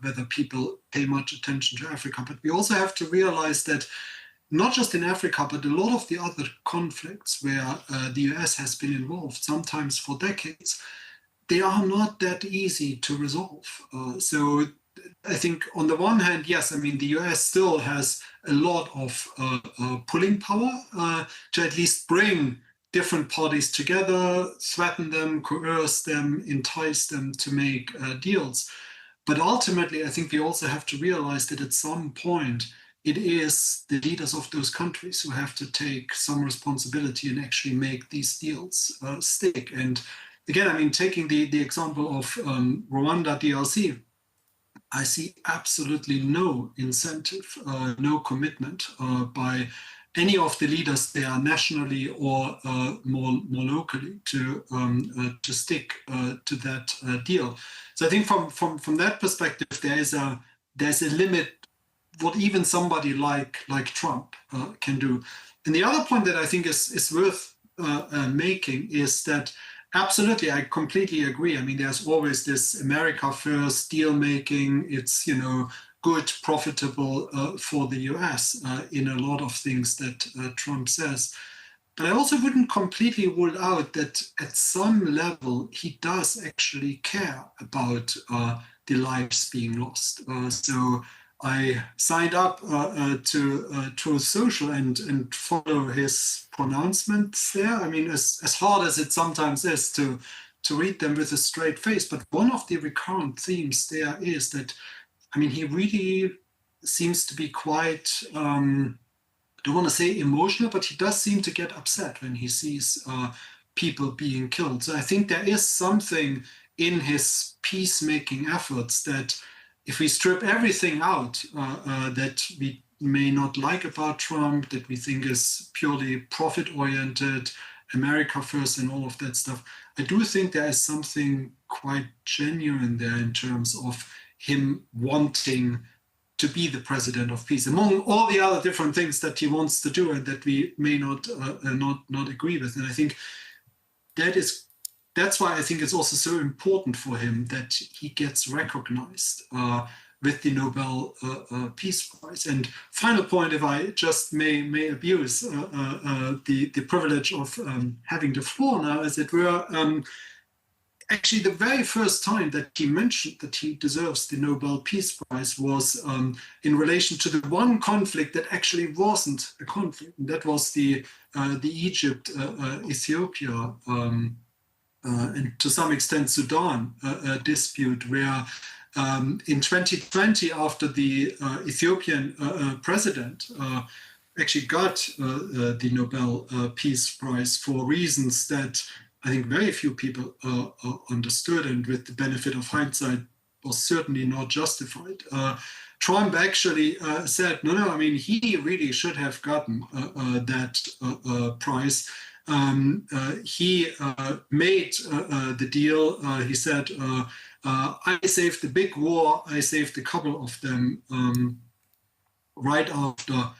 whether people pay much attention to Africa. But we also have to realize that not just in Africa, but a lot of the other conflicts where the US has been involved, sometimes for decades, they are not that easy to resolve. So I think on the one hand, yes, I mean, the US still has a lot of pulling power to at least bring different parties together, threaten them, coerce them, entice them to make deals. But ultimately, I think we also have to realize that at some point, it is the leaders of those countries who have to take some responsibility and actually make these deals stick. And again, I mean, taking the example of Rwanda, DRC, I see absolutely no incentive, no commitment by any of the leaders there, nationally or more locally, to stick to that deal. So I think from that perspective, there's a limit what even somebody like Trump can do. And the other point that I think is worth making is that absolutely, I completely agree. I mean, there's always this America first deal making. It's, good, profitable for the US in a lot of things that Trump says. But I also wouldn't completely rule out that at some level, he does actually care about the lives being lost. So I signed up to Truth Social and follow his pronouncements there. I mean, as hard as it sometimes is to read them with a straight face, but one of the recurrent themes there is that, I mean, he really seems to be quite, I don't want to say emotional, but he does seem to get upset when he sees people being killed. So I think there is something in his peacemaking efforts that, if we strip everything out that we may not like about Trump, that we think is purely profit-oriented, America first and all of that stuff, I do think there is something quite genuine there in terms of him wanting to be the president of peace, among all the other different things that he wants to do and that we may not agree with. And I think that's why I think it's also so important for him that he gets recognized with the Nobel Peace Prize. And final point, if I just may abuse the privilege of having the floor now, as it were, actually the very first time that he mentioned that he deserves the Nobel Peace Prize was in relation to the one conflict that actually wasn't a conflict, and that was the Egypt-Ethiopia and to some extent Sudan dispute, where in 2020, after the Ethiopian president actually got the Nobel Peace Prize for reasons that I think very few people understood, and with the benefit of hindsight was certainly not justified. Trump actually said, no, I mean, he really should have gotten that prize. He made the deal. He said, I saved the big war, I saved a couple of them. right after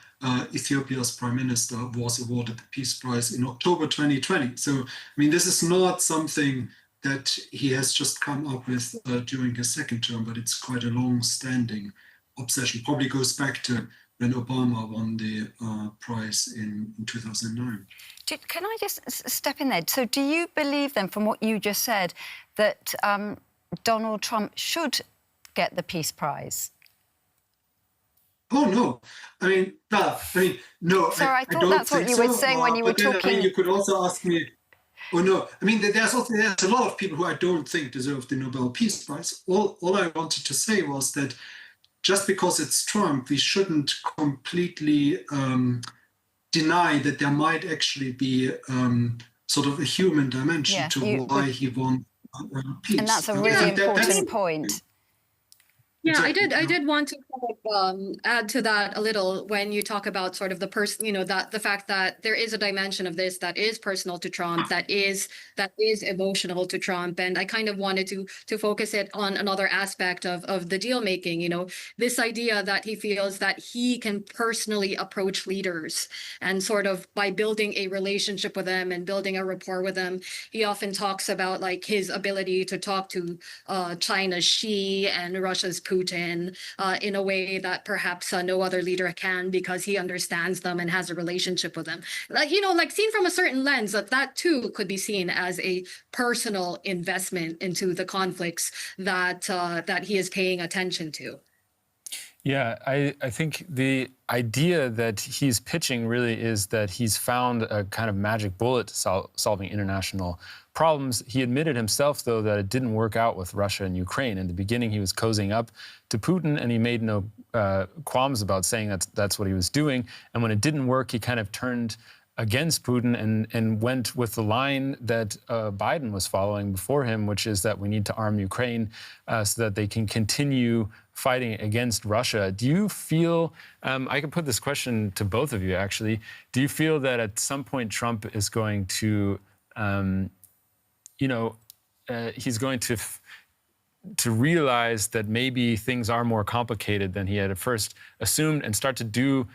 Ethiopia's prime minister was awarded the Peace Prize in October 2020. So, I mean, this is not something that he has just come up with during his second term, but it's quite a long-standing obsession. Probably goes back to when Obama won the prize in 2009. Can I just step in there? So do you believe then, from what you just said, that Donald Trump should get the Peace Prize? Oh, no. No. Sorry, I thought that's what you were saying when you were talking. I mean, you could also ask me, oh, no. I mean, there's a lot of people who I don't think deserve the Nobel Peace Prize. All I wanted to say was that just because it's Trump, we shouldn't completely deny that there might actually be sort of a human dimension to why he won peace. And that's a really important point. Yeah, Exactly. I did want to kind of, add to that a little when you talk about sort of the person, you know, that the fact that there is a dimension of this that is personal to Trump, that is emotional to Trump, and I kind of wanted to focus it on another aspect of the deal making. You know, this idea that he feels that he can personally approach leaders and sort of by building a relationship with them and building a rapport with them. He often talks about like his ability to talk to China's Xi and Russia's Putin in a way that perhaps no other leader can, because he understands them and has a relationship with them. You know, like seen from a certain lens, that too could be seen as a personal investment into the conflicts that that he is paying attention to. Yeah, I think the idea that he's pitching really is that he's found a kind of magic bullet to solving international problems. He admitted himself, though, that it didn't work out with Russia and Ukraine. In the beginning, he was cozying up to Putin, and he made no qualms about saying that's what he was doing. And when it didn't work, he kind of turned against Putin and went with the line that Biden was following before him, which is that we need to arm Ukraine so that they can continue fighting against Russia. Do you feel, I can put this question to both of you actually, do you feel that at some point Trump is going to, he's going to realize that maybe things are more complicated than he had at first assumed and start to do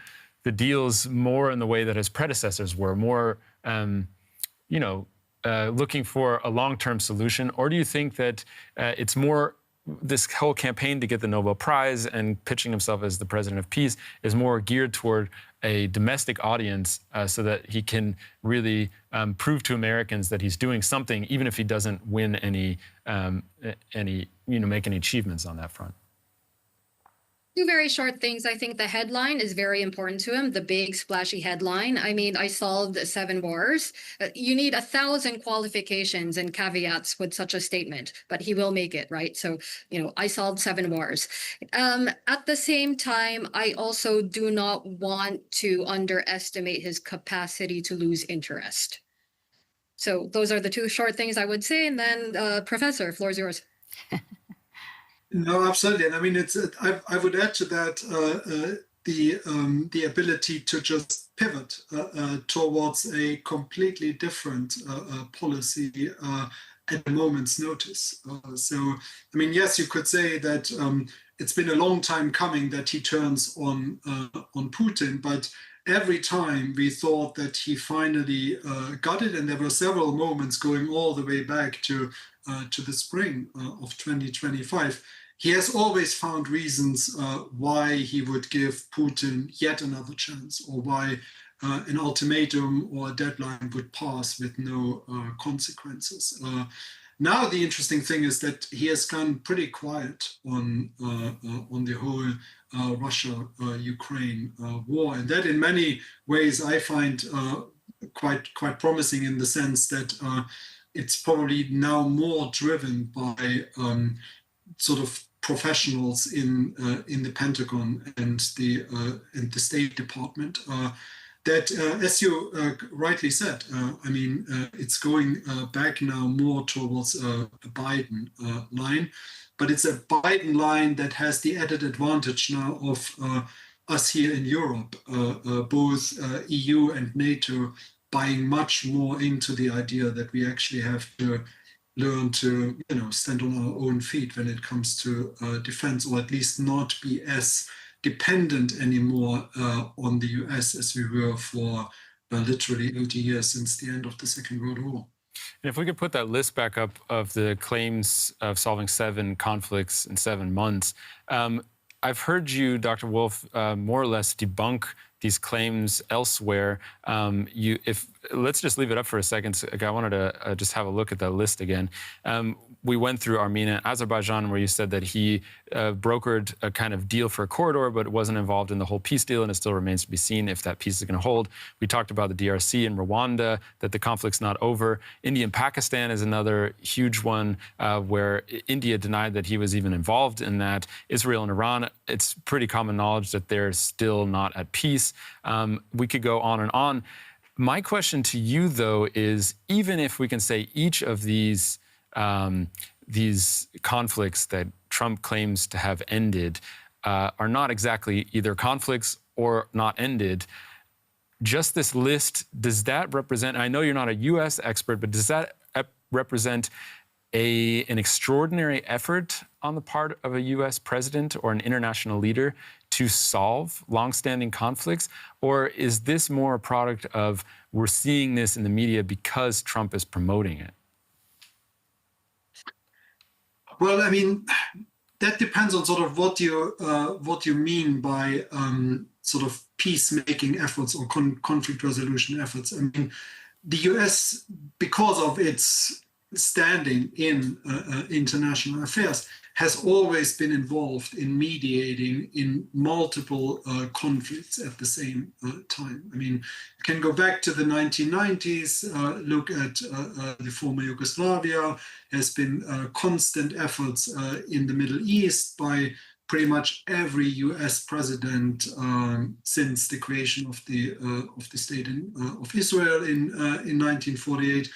the deals more in the way that his predecessors were, more, looking for a long-term solution? Or do you think that it's more, this whole campaign to get the Nobel Prize and pitching himself as the president of peace is more geared toward a domestic audience so that he can really prove to Americans that he's doing something, even if he doesn't win make any achievements on that front? Two very short things. I think the headline is very important to him, the big splashy headline. I mean, I solved 7 wars. You need 1,000 qualifications and caveats with such a statement, but he will make it, right? So, I solved 7 wars. At the same time, I also do not want to underestimate his capacity to lose interest. So those are the 2 short things I would say. And then, Professor, floor is yours. No, absolutely. And I mean, I would add to that the ability to just pivot towards a completely different policy at a moment's notice. So, I mean, yes, you could say that it's been a long time coming that he turns on Putin, but every time we thought that he finally got it, and there were several moments going all the way back to the spring of 2025, he has always found reasons why he would give Putin yet another chance, or why an ultimatum or a deadline would pass with no consequences. Now the interesting thing is that he has gone pretty quiet on the whole Russia-Ukraine war, and that in many ways I find quite promising, in the sense that it's probably now more driven by sort of professionals in the Pentagon and the State Department. That, as you rightly said, it's going back now more towards a Biden line, but it's a Biden line that has the added advantage now of us here in Europe, both EU and NATO, buying much more into the idea that we actually have to learn to, stand on our own feet when it comes to defense, or at least not be as dependent anymore on the US as we were for literally 80 years since the end of the Second World War. And if we could put that list back up of the claims of solving 7 conflicts in 7 months, I've heard you, Dr. Wolf, more or less debunk these claims elsewhere. Let's just leave it up for a second. I wanted to just have a look at that list again. We went through Armenia-Azerbaijan, where you said that he brokered a kind of deal for a corridor, but wasn't involved in the whole peace deal, and it still remains to be seen if that peace is going to hold. We talked about the DRC and Rwanda, that the conflict's not over. India and Pakistan is another huge one, where India denied that he was even involved in that. Israel and Iran, it's pretty common knowledge that they're still not at peace. We could go on and on. My question to you, though, is even if we can say each of these conflicts that Trump claims to have ended are not exactly either conflicts or not ended, just this list, does that represent, I know you're not a U.S. expert, but does that represent an extraordinary effort on the part of a U.S. president or an international leader to solve longstanding conflicts? Or is this more a product of we're seeing this in the media because Trump is promoting it? Well, I mean, that depends on sort of what you mean by sort of peacemaking efforts or conflict resolution efforts. I mean, the U.S., because of its standing in international affairs, has always been involved in mediating in multiple conflicts at the same time. I mean, you can go back to the 1990s, look at the former Yugoslavia. There's been constant efforts in the Middle East by pretty much every U.S. president since the creation of the state of Israel in 1948.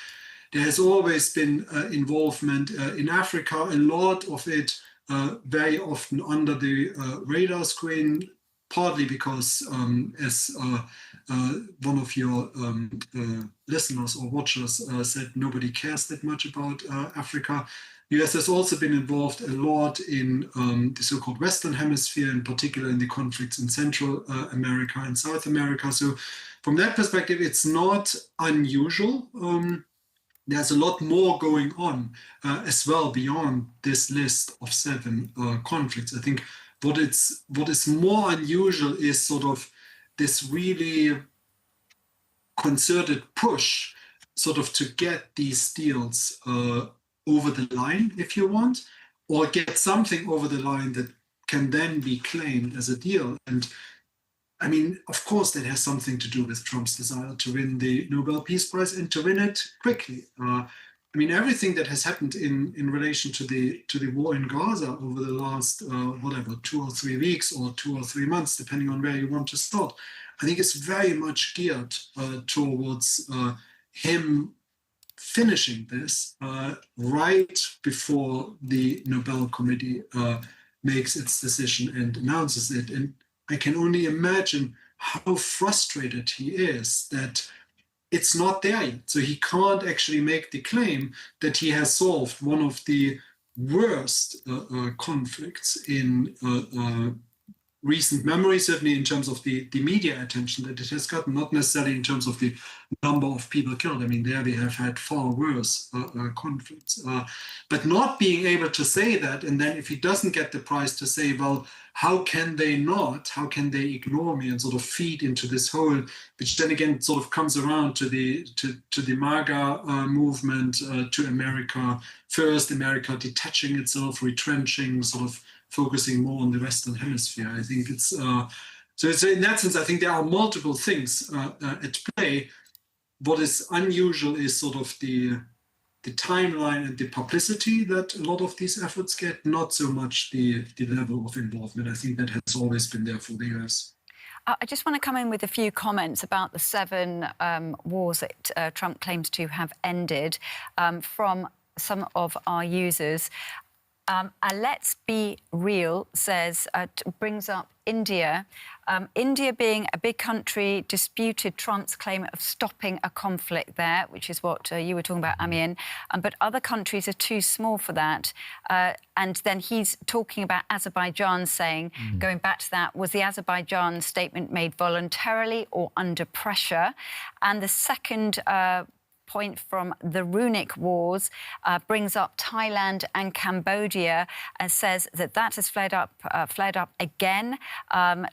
There has always been involvement in Africa, a lot of it very often under the radar screen, partly because, as one of your listeners or watchers said, nobody cares that much about Africa. The US has also been involved a lot in the so-called Western Hemisphere, in particular in the conflicts in Central America and South America. So from that perspective, it's not unusual. There's a lot more going on as well beyond this list of 7 conflicts. I think what is more unusual is sort of this really concerted push sort of to get these deals over the line, if you want, or get something over the line that can then be claimed as a deal. And I mean, of course, that has something to do with Trump's desire to win the Nobel Peace Prize and to win it quickly. I mean, everything that has happened in relation to the war in Gaza over the last, 2 or 3 weeks or 2 or 3 months, depending on where you want to start, I think it's very much geared towards him finishing this right before the Nobel Committee makes its decision and announces it. And I can only imagine how frustrated he is that it's not there yet. So he can't actually make the claim that he has solved one of the worst conflicts in recent memory, certainly in terms of the media attention that it has gotten, not necessarily in terms of the number of people killed. I mean, there we have had far worse conflicts. But not being able to say that, and then if he doesn't get the prize, to say, well, how can they ignore me and sort of feed into this hole, which then again sort of comes around to the MAGA movement, to America first, America detaching itself, retrenching, sort of focusing more on the Western Hemisphere. I think it's so in that sense, I think there are multiple things at play. What is unusual is sort of the timeline and the publicity that a lot of these efforts get, not so much the level of involvement. I think that has always been there for the US. I just want to come in with a few comments about the 7 wars that Trump claims to have ended from some of our users. Let's Be Real says, brings up India. India, being a big country, disputed Trump's claim of stopping a conflict there, which is what you were talking about, Amien. But other countries are too small for that. And then he's talking about Azerbaijan, saying, going back to that, was the Azerbaijan statement made voluntarily or under pressure? And the second point from the Runic Wars brings up Thailand and Cambodia and says that that has flared up again.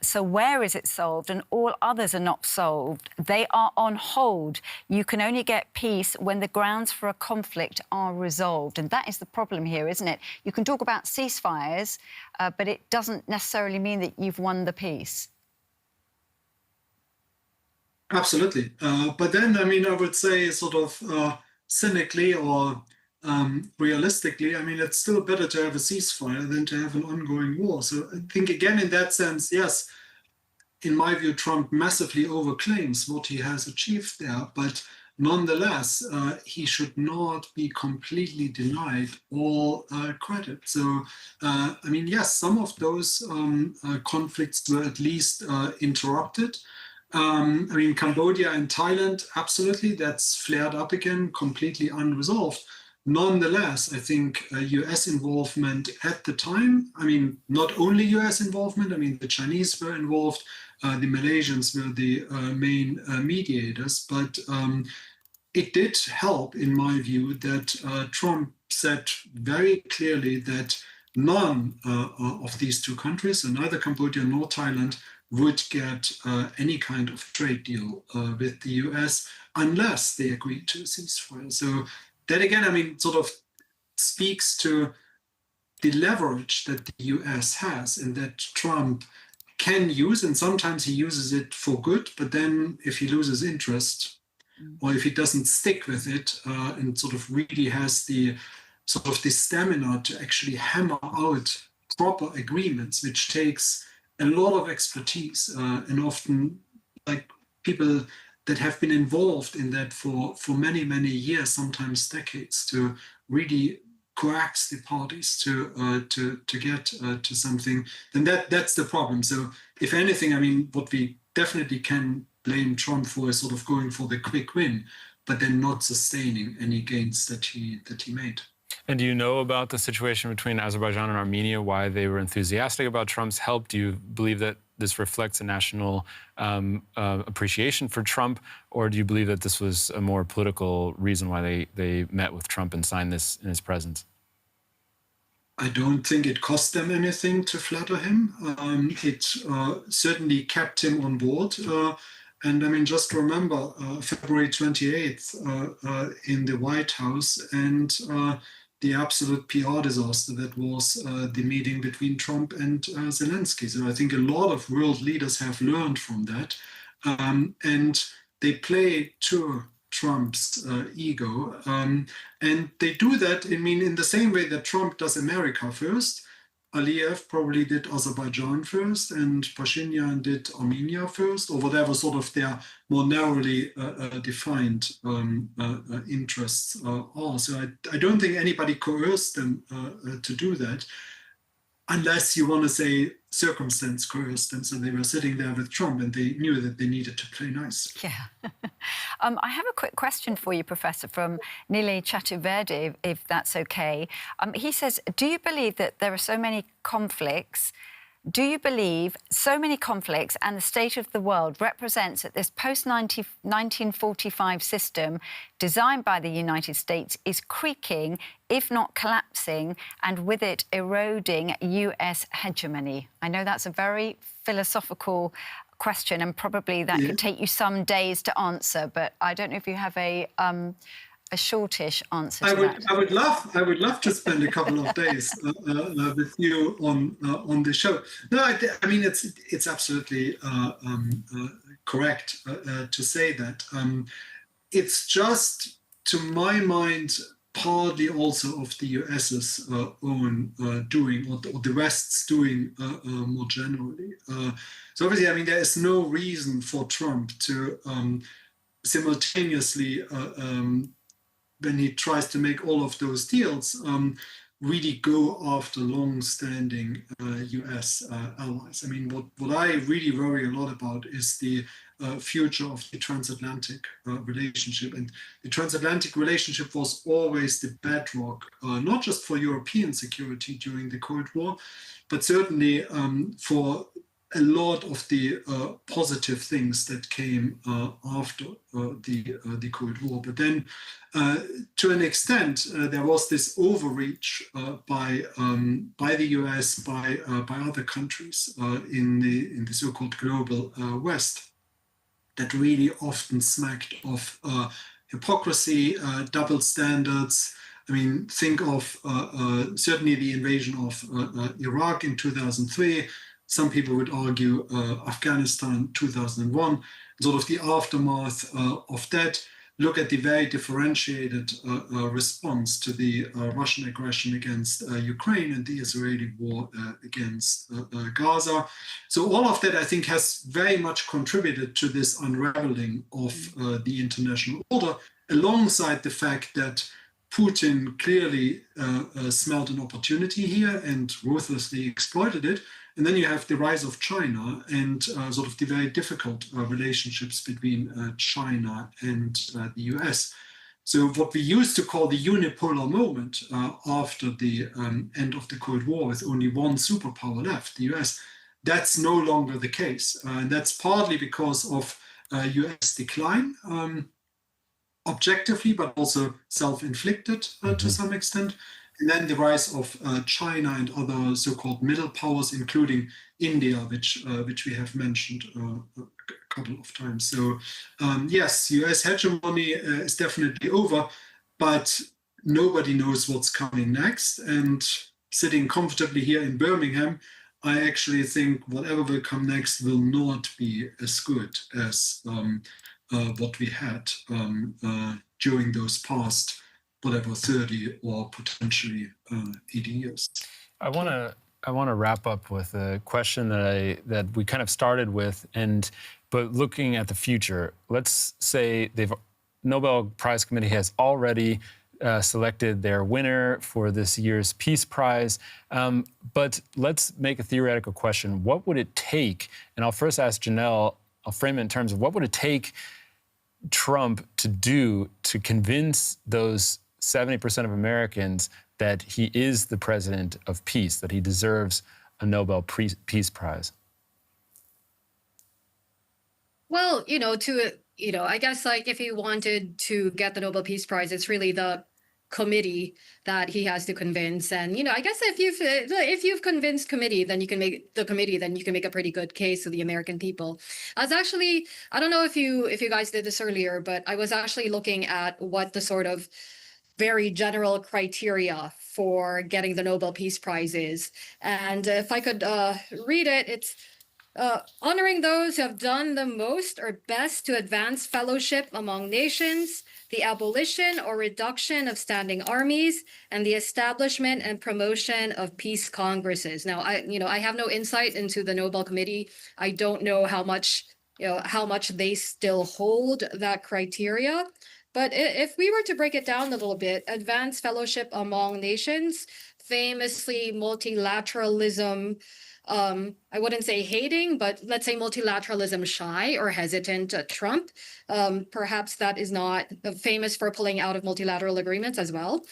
So where is it solved? And all others are not solved. They are on hold. You can only get peace when the grounds for a conflict are resolved. And that is the problem here, isn't it? You can talk about ceasefires, but it doesn't necessarily mean that you've won the peace. Absolutely. But then, I mean, I would say sort of cynically or realistically, I mean, it's still better to have a ceasefire than to have an ongoing war. So I think, again, in that sense, yes, in my view, Trump massively overclaims what he has achieved there. But nonetheless, he should not be completely denied all credit. So, I mean, yes, some of those conflicts were at least interrupted. I mean, Cambodia and Thailand, absolutely, that's flared up again, completely unresolved. Nonetheless, I think US involvement at the time, I mean, not only US involvement, I mean, the Chinese were involved, the Malaysians were the main mediators, but it did help, in my view, that Trump said very clearly that none of these two countries, so neither Cambodia nor Thailand, would get any kind of trade deal with the US unless they agreed to a ceasefire. So that, again, I mean, sort of speaks to the leverage that the US has and that Trump can use, and sometimes he uses it for good, but then if he loses interest or if he doesn't stick with it and sort of really has the sort of the stamina to actually hammer out proper agreements, which takes a lot of expertise and often like people that have been involved in that for many, many years, sometimes decades, to really coax the parties to get to something, then that's the problem. So if anything, I mean, what we definitely can blame Trump for is sort of going for the quick win, but then not sustaining any gains that he made. And do you know about the situation between Azerbaijan and Armenia, why they were enthusiastic about Trump's help? Do you believe that this reflects a national appreciation for Trump, or do you believe that this was a more political reason why they met with Trump and signed this in his presence? I don't think it cost them anything to flatter him. It certainly kept him on board. And I mean, just remember February 28th in the White House and the absolute PR disaster that was the meeting between Trump and Zelensky. So I think a lot of world leaders have learned from that. And they play to Trump's ego. And they do that, I mean, in the same way that Trump does America first. Aliyev probably did Azerbaijan first, and Pashinyan did Armenia first, or whatever sort of their more narrowly defined interests are. So I don't think anybody coerced them to do that, unless you want to say circumstance coerced them. So they were sitting there with Trump and they knew that they needed to play nice. Yeah. I have a quick question for you, Professor, from Nile Chaturvedi, if that's okay. He says, do you believe that there are so many conflicts? Do you believe so many conflicts and the state of the world represents that this post-1945 system designed by the United States is creaking, if not collapsing, and with it eroding US hegemony? I know that's a very philosophical question and probably that could take you some days to answer, but I don't know if you have a shortish answer to that. I would love to spend a couple of days with you on the show. No, I mean it's absolutely correct to say that. It's just, to my mind, partly also of the US's own doing, or the West's doing more generally. So obviously, I mean, there is no reason for Trump to simultaneously when he tries to make all of those deals, really go after long-standing US allies. I mean, what I really worry a lot about is the future of the transatlantic relationship. And the transatlantic relationship was always the bedrock, not just for European security during the Cold War, but certainly for a lot of the positive things that came after the Cold War. But then, to an extent, there was this overreach by the US, by other countries in the so-called global West, that really often smacked of hypocrisy, double standards. I mean, think of certainly the invasion of Iraq in 2003. Some people would argue Afghanistan 2001, sort of the aftermath of that. Look at the very differentiated response to the Russian aggression against Ukraine and the Israeli war against Gaza. So all of that, I think, has very much contributed to this unraveling of the international order, alongside the fact that Putin clearly smelled an opportunity here and ruthlessly exploited it. And then you have the rise of China and sort of the very difficult relationships between China and the US. So what we used to call the unipolar moment after the end of the Cold War, with only one superpower left, the US, that's no longer the case. And that's partly because of US decline, objectively, but also self-inflicted to some extent. And then the rise of China and other so-called middle powers, including India, which we have mentioned a couple of times. So yes, US hegemony is definitely over, but nobody knows what's coming next. And sitting comfortably here in Birmingham, I actually think whatever will come next will not be as good as what we had during those past, whatever, 30 or potentially 80 years. I want to wrap up with a question that we kind of started with, but looking at the future. Let's say Nobel Prize Committee has already selected their winner for this year's Peace Prize. But let's make a theoretical question. What would it take? And I'll first ask Janelle, I'll frame it in terms of what would it take Trump to do to convince those 70% of Americans that he is the president of peace, that he deserves a Nobel Peace Prize? Well, I guess, like, if he wanted to get the Nobel Peace Prize, it's really the committee that he has to convince. And I guess if you've convinced then you can make a pretty good case to the American people. I don't know if you guys did this earlier, but I was actually looking at what the sort of very general criteria for getting the Nobel Peace Prize is. And if I could read it, it's honoring those who have done the most or best to advance fellowship among nations, the abolition or reduction of standing armies, and the establishment and promotion of peace congresses. Now, I have no insight into the Nobel Committee. I don't know how much they still hold that criteria. But if we were to break it down a little bit, advanced fellowship among nations, famously multilateralism, I wouldn't say hating, but let's say multilateralism shy or hesitant Trump. Perhaps that is not famous for pulling out of multilateral agreements as well.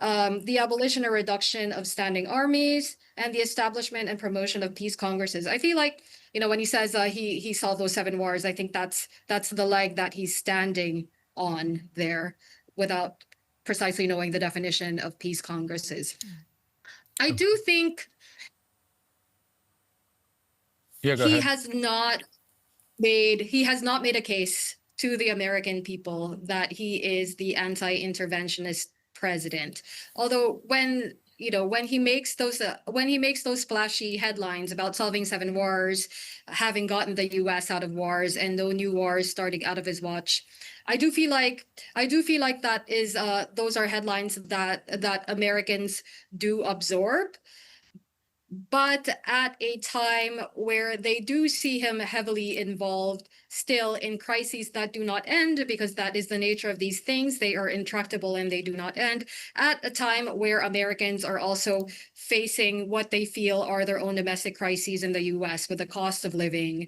The abolition or reduction of standing armies, and the establishment and promotion of peace congresses. I feel like, when he says he solved those 7 wars, I think that's the leg that he's standing on there, without precisely knowing the definition of peace congresses. I do think he has not made a case to the American people that he is the anti-interventionist president. Although when he makes those splashy headlines about solving 7 wars, having gotten the US out of wars, and no new wars starting out of his watch, I do feel like that is those are headlines that Americans do absorb. but at a time where they do see him heavily involved still in crises that do not end, because that is the nature of these things. They are intractable and they do not end, at a time where Americans are also facing what they feel are their own domestic crises in the US, with the cost of living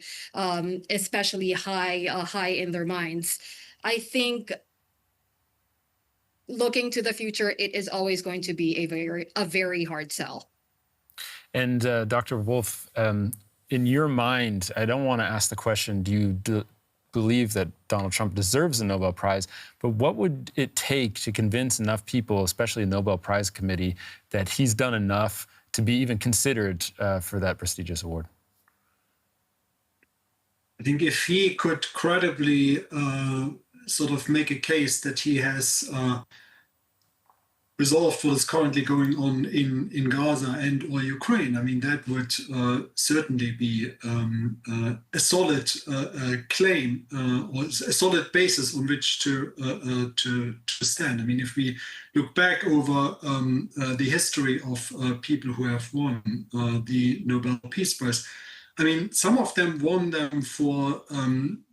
especially high in their minds. I think looking to the future, it is always going to be a very hard sell. And Dr. Wolf, in your mind, I don't want to ask the question, do you believe that Donald Trump deserves the Nobel Prize? But what would it take to convince enough people, especially the Nobel Prize Committee, that he's done enough to be even considered for that prestigious award? I think if he could credibly sort of make a case that he has resolved what is currently going on in Gaza and or Ukraine, I mean, that would certainly be a solid claim or a solid basis on which to stand. I mean, if we look back over the history of people who have won the Nobel Peace Prize, I mean, some of them won them for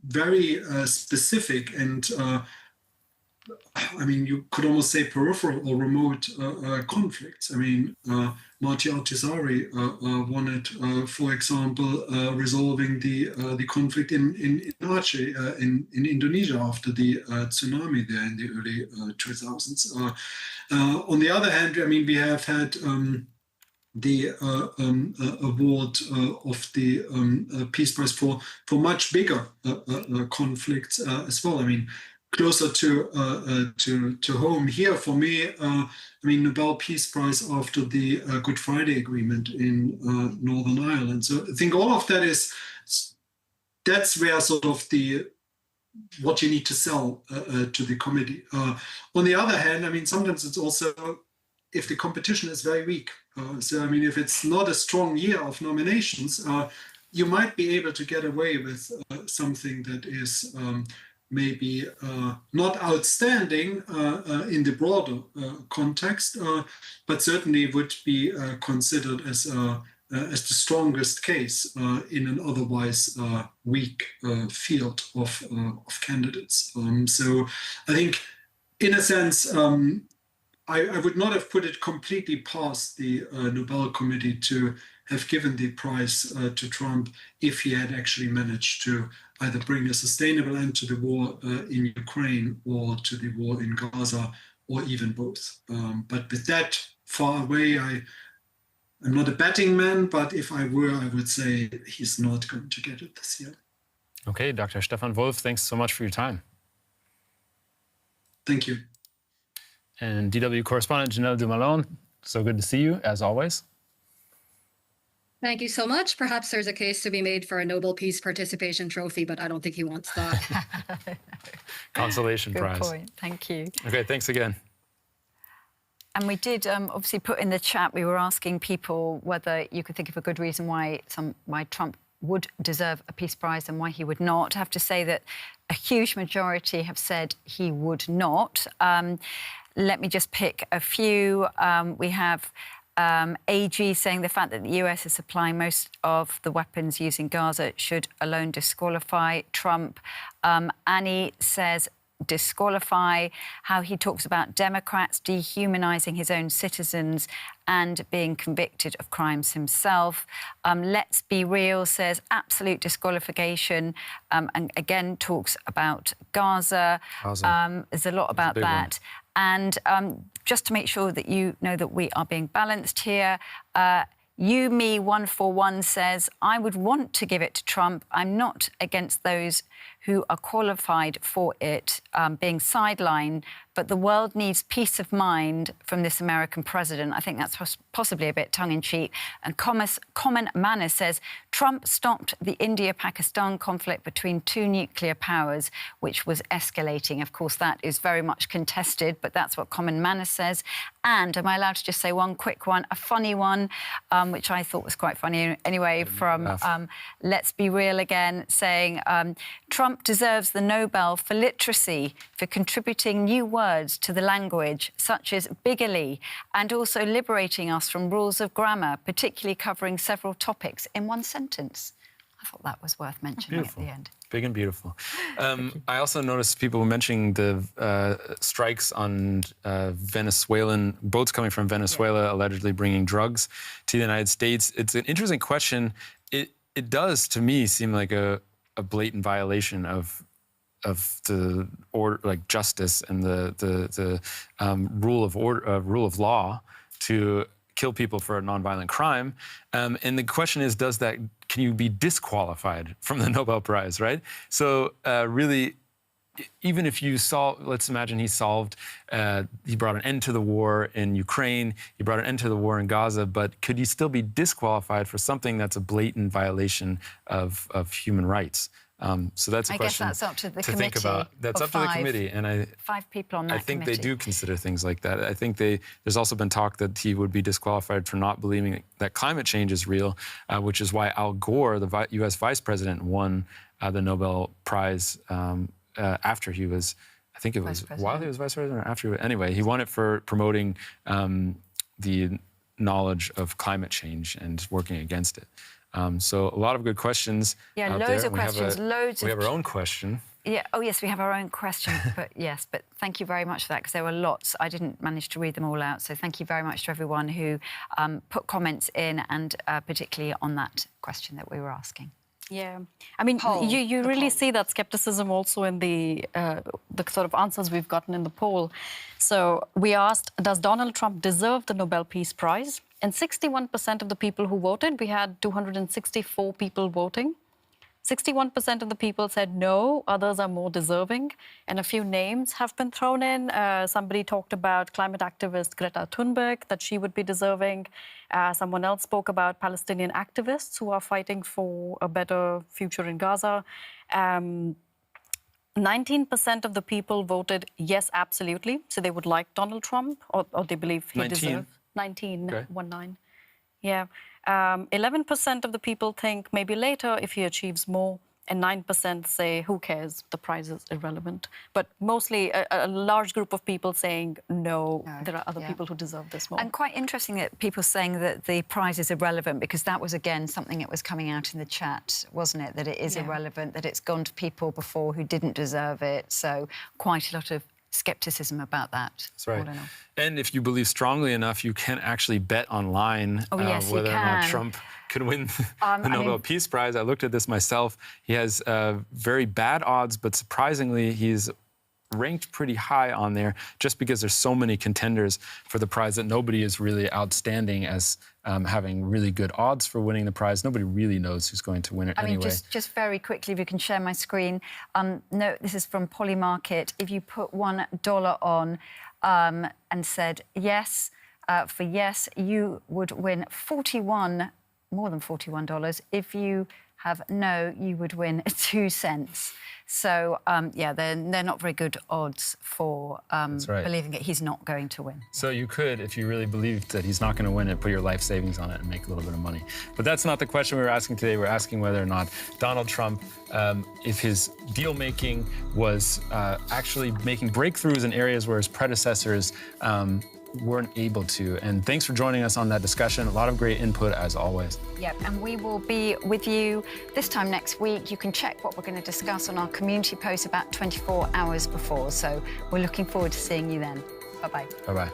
very specific and I mean, you could almost say peripheral or remote conflicts. I mean, Marty Ahtisaari won it, for example, resolving the conflict in Aceh in Indonesia after the tsunami there in the early 2000s. On the other hand, I mean, we have had the award of the Peace Prize for much bigger conflicts as well. I mean, closer to home here for me, I mean, Nobel Peace Prize after the Good Friday Agreement in Northern Ireland. So I think all of that that's where sort of what you need to sell to the committee. On the other hand, I mean, sometimes it's also if the competition is very weak. So I mean, if it's not a strong year of nominations, you might be able to get away with something that is maybe not outstanding in the broader context, but certainly would be considered as the strongest case in an otherwise weak field of candidates. So I think, in a sense, I would not have put it completely past the Nobel Committee to have given the prize to Trump if he had actually managed to either bring a sustainable end to the war in Ukraine or to the war in Gaza, or even both. But with that far away, I'm not a betting man, but if I were, I would say he's not going to get it this year. Okay, Dr. Stefan Wolf, thanks so much for your time. Thank you. And DW correspondent Janelle Dumalon, so good to see you, as always. Thank you so much. Perhaps there's a case to be made for a Nobel Peace Participation Trophy, but I don't think he wants that. Consolation prize. Good point. Thank you. Okay, thanks again. And we did obviously put in the chat, we were asking people whether you could think of a good reason why Trump would deserve a Peace Prize and why he would not. I have to say that a huge majority have said he would not. Let me just pick a few. We have AG saying the fact that the US is supplying most of the weapons used in Gaza should alone disqualify Trump. Annie says disqualify, how he talks about Democrats dehumanizing his own citizens and being convicted of crimes himself. Let's Be Real says absolute disqualification, and again talks about Gaza. There's a lot about that. And just to make sure that you know that we are being balanced here, Me141 says, I would want to give it to Trump. I'm not against those who are qualified for it being sidelined, but the world needs peace of mind from this American president. I think that's possibly a bit tongue-in-cheek. And Common Manners says, Trump stopped the India-Pakistan conflict between two nuclear powers, which was escalating. Of course, that is very much contested, but that's what Common Manners says. And am I allowed to just say one quick one, a funny one, which I thought was quite funny anyway, from Let's Be Real again, saying, Trump Trump deserves the Nobel for literacy, for contributing new words to the language, such as biggerly, and also liberating us from rules of grammar, particularly covering several topics in one sentence. I thought that was worth mentioning at the end. Big and beautiful. I also noticed people were mentioning the strikes on Venezuelan boats coming from Venezuela, allegedly bringing drugs to the United States. It's an interesting question. It does, to me, seem like a blatant violation of the order, like justice and the rule of law to kill people for a nonviolent crime. And the question is, can you be disqualified from the Nobel Prize, right? So really, even if you let's imagine he brought an end to the war in Ukraine, he brought an end to the war in Gaza, but could he still be disqualified for something that's a blatant violation of human rights? So that's a question I guess that's up to the committee. Think about. That's up to the committee, and 5 people on that I think committee. they do consider things like that. I think there's also been talk that he would be disqualified for not believing that climate change is real, which is why Al Gore, the U.S. vice president, won the Nobel Prize after he was, I think it was while he was vice president or after. Anyway, he won it for promoting the knowledge of climate change and working against it. So a lot of good questions. Yeah, out loads there. of questions, We have our own question. Yeah. Oh, yes, we have our own question. But yes, but thank you very much for that, because there were lots. I didn't manage to read them all out. So thank you very much to everyone who put comments in, and particularly on that question that we were asking. Yeah, I mean, you really see that skepticism also in the sort of answers we've gotten in the poll. So we asked, does Donald Trump deserve the Nobel Peace Prize? And 61% of the people who voted, we had 264 people voting. 61% of the people said no, others are more deserving. And a few names have been thrown in. Somebody talked about climate activist Greta Thunberg, that she would be deserving. Someone else spoke about Palestinian activists who are fighting for a better future in Gaza. 19% of the people voted yes, absolutely. So they would like Donald Trump, or they believe he deserves. 19, okay. 19. Yeah. 11% of the people think maybe later if he achieves more, and 9% say, who cares, the prize is irrelevant. But mostly a large group of people saying, no, there are other people who deserve this more. And quite interesting that people saying that the prize is irrelevant, because that was, again, something that was coming out in the chat, wasn't it? That it is irrelevant, that it's gone to people before who didn't deserve it. So quite a lot of skepticism about that. That's right. And if you believe strongly enough, you can actually bet online whether or not Trump could win the Nobel Peace Prize. I looked at this myself. He has very bad odds, but surprisingly, he's ranked pretty high on there, just because there's so many contenders for the prize that nobody is really outstanding as having really good odds for winning the prize. Nobody really knows who's going to win it anyway. I mean, just very quickly, if you can share my screen. No, this is from Polymarket. If you put $1 on and said yes, for yes, you would win more than $41. If you have no, you would win 2 cents. So, yeah, they're not very good odds for believing that he's not going to win. So you could, if you really believed that he's not going to win it, put your life savings on it and make a little bit of money. But that's not the question we were asking today. We're asking whether or not Donald Trump, if his deal-making was actually making breakthroughs in areas where his predecessors weren't able to. And thanks for joining us on that discussion. A lot of great input, as always. Yep, and we will be with you this time next week. You can check what we're going to discuss on our community post about 24 hours before. So we're looking forward to seeing you then. Bye-bye. Bye-bye.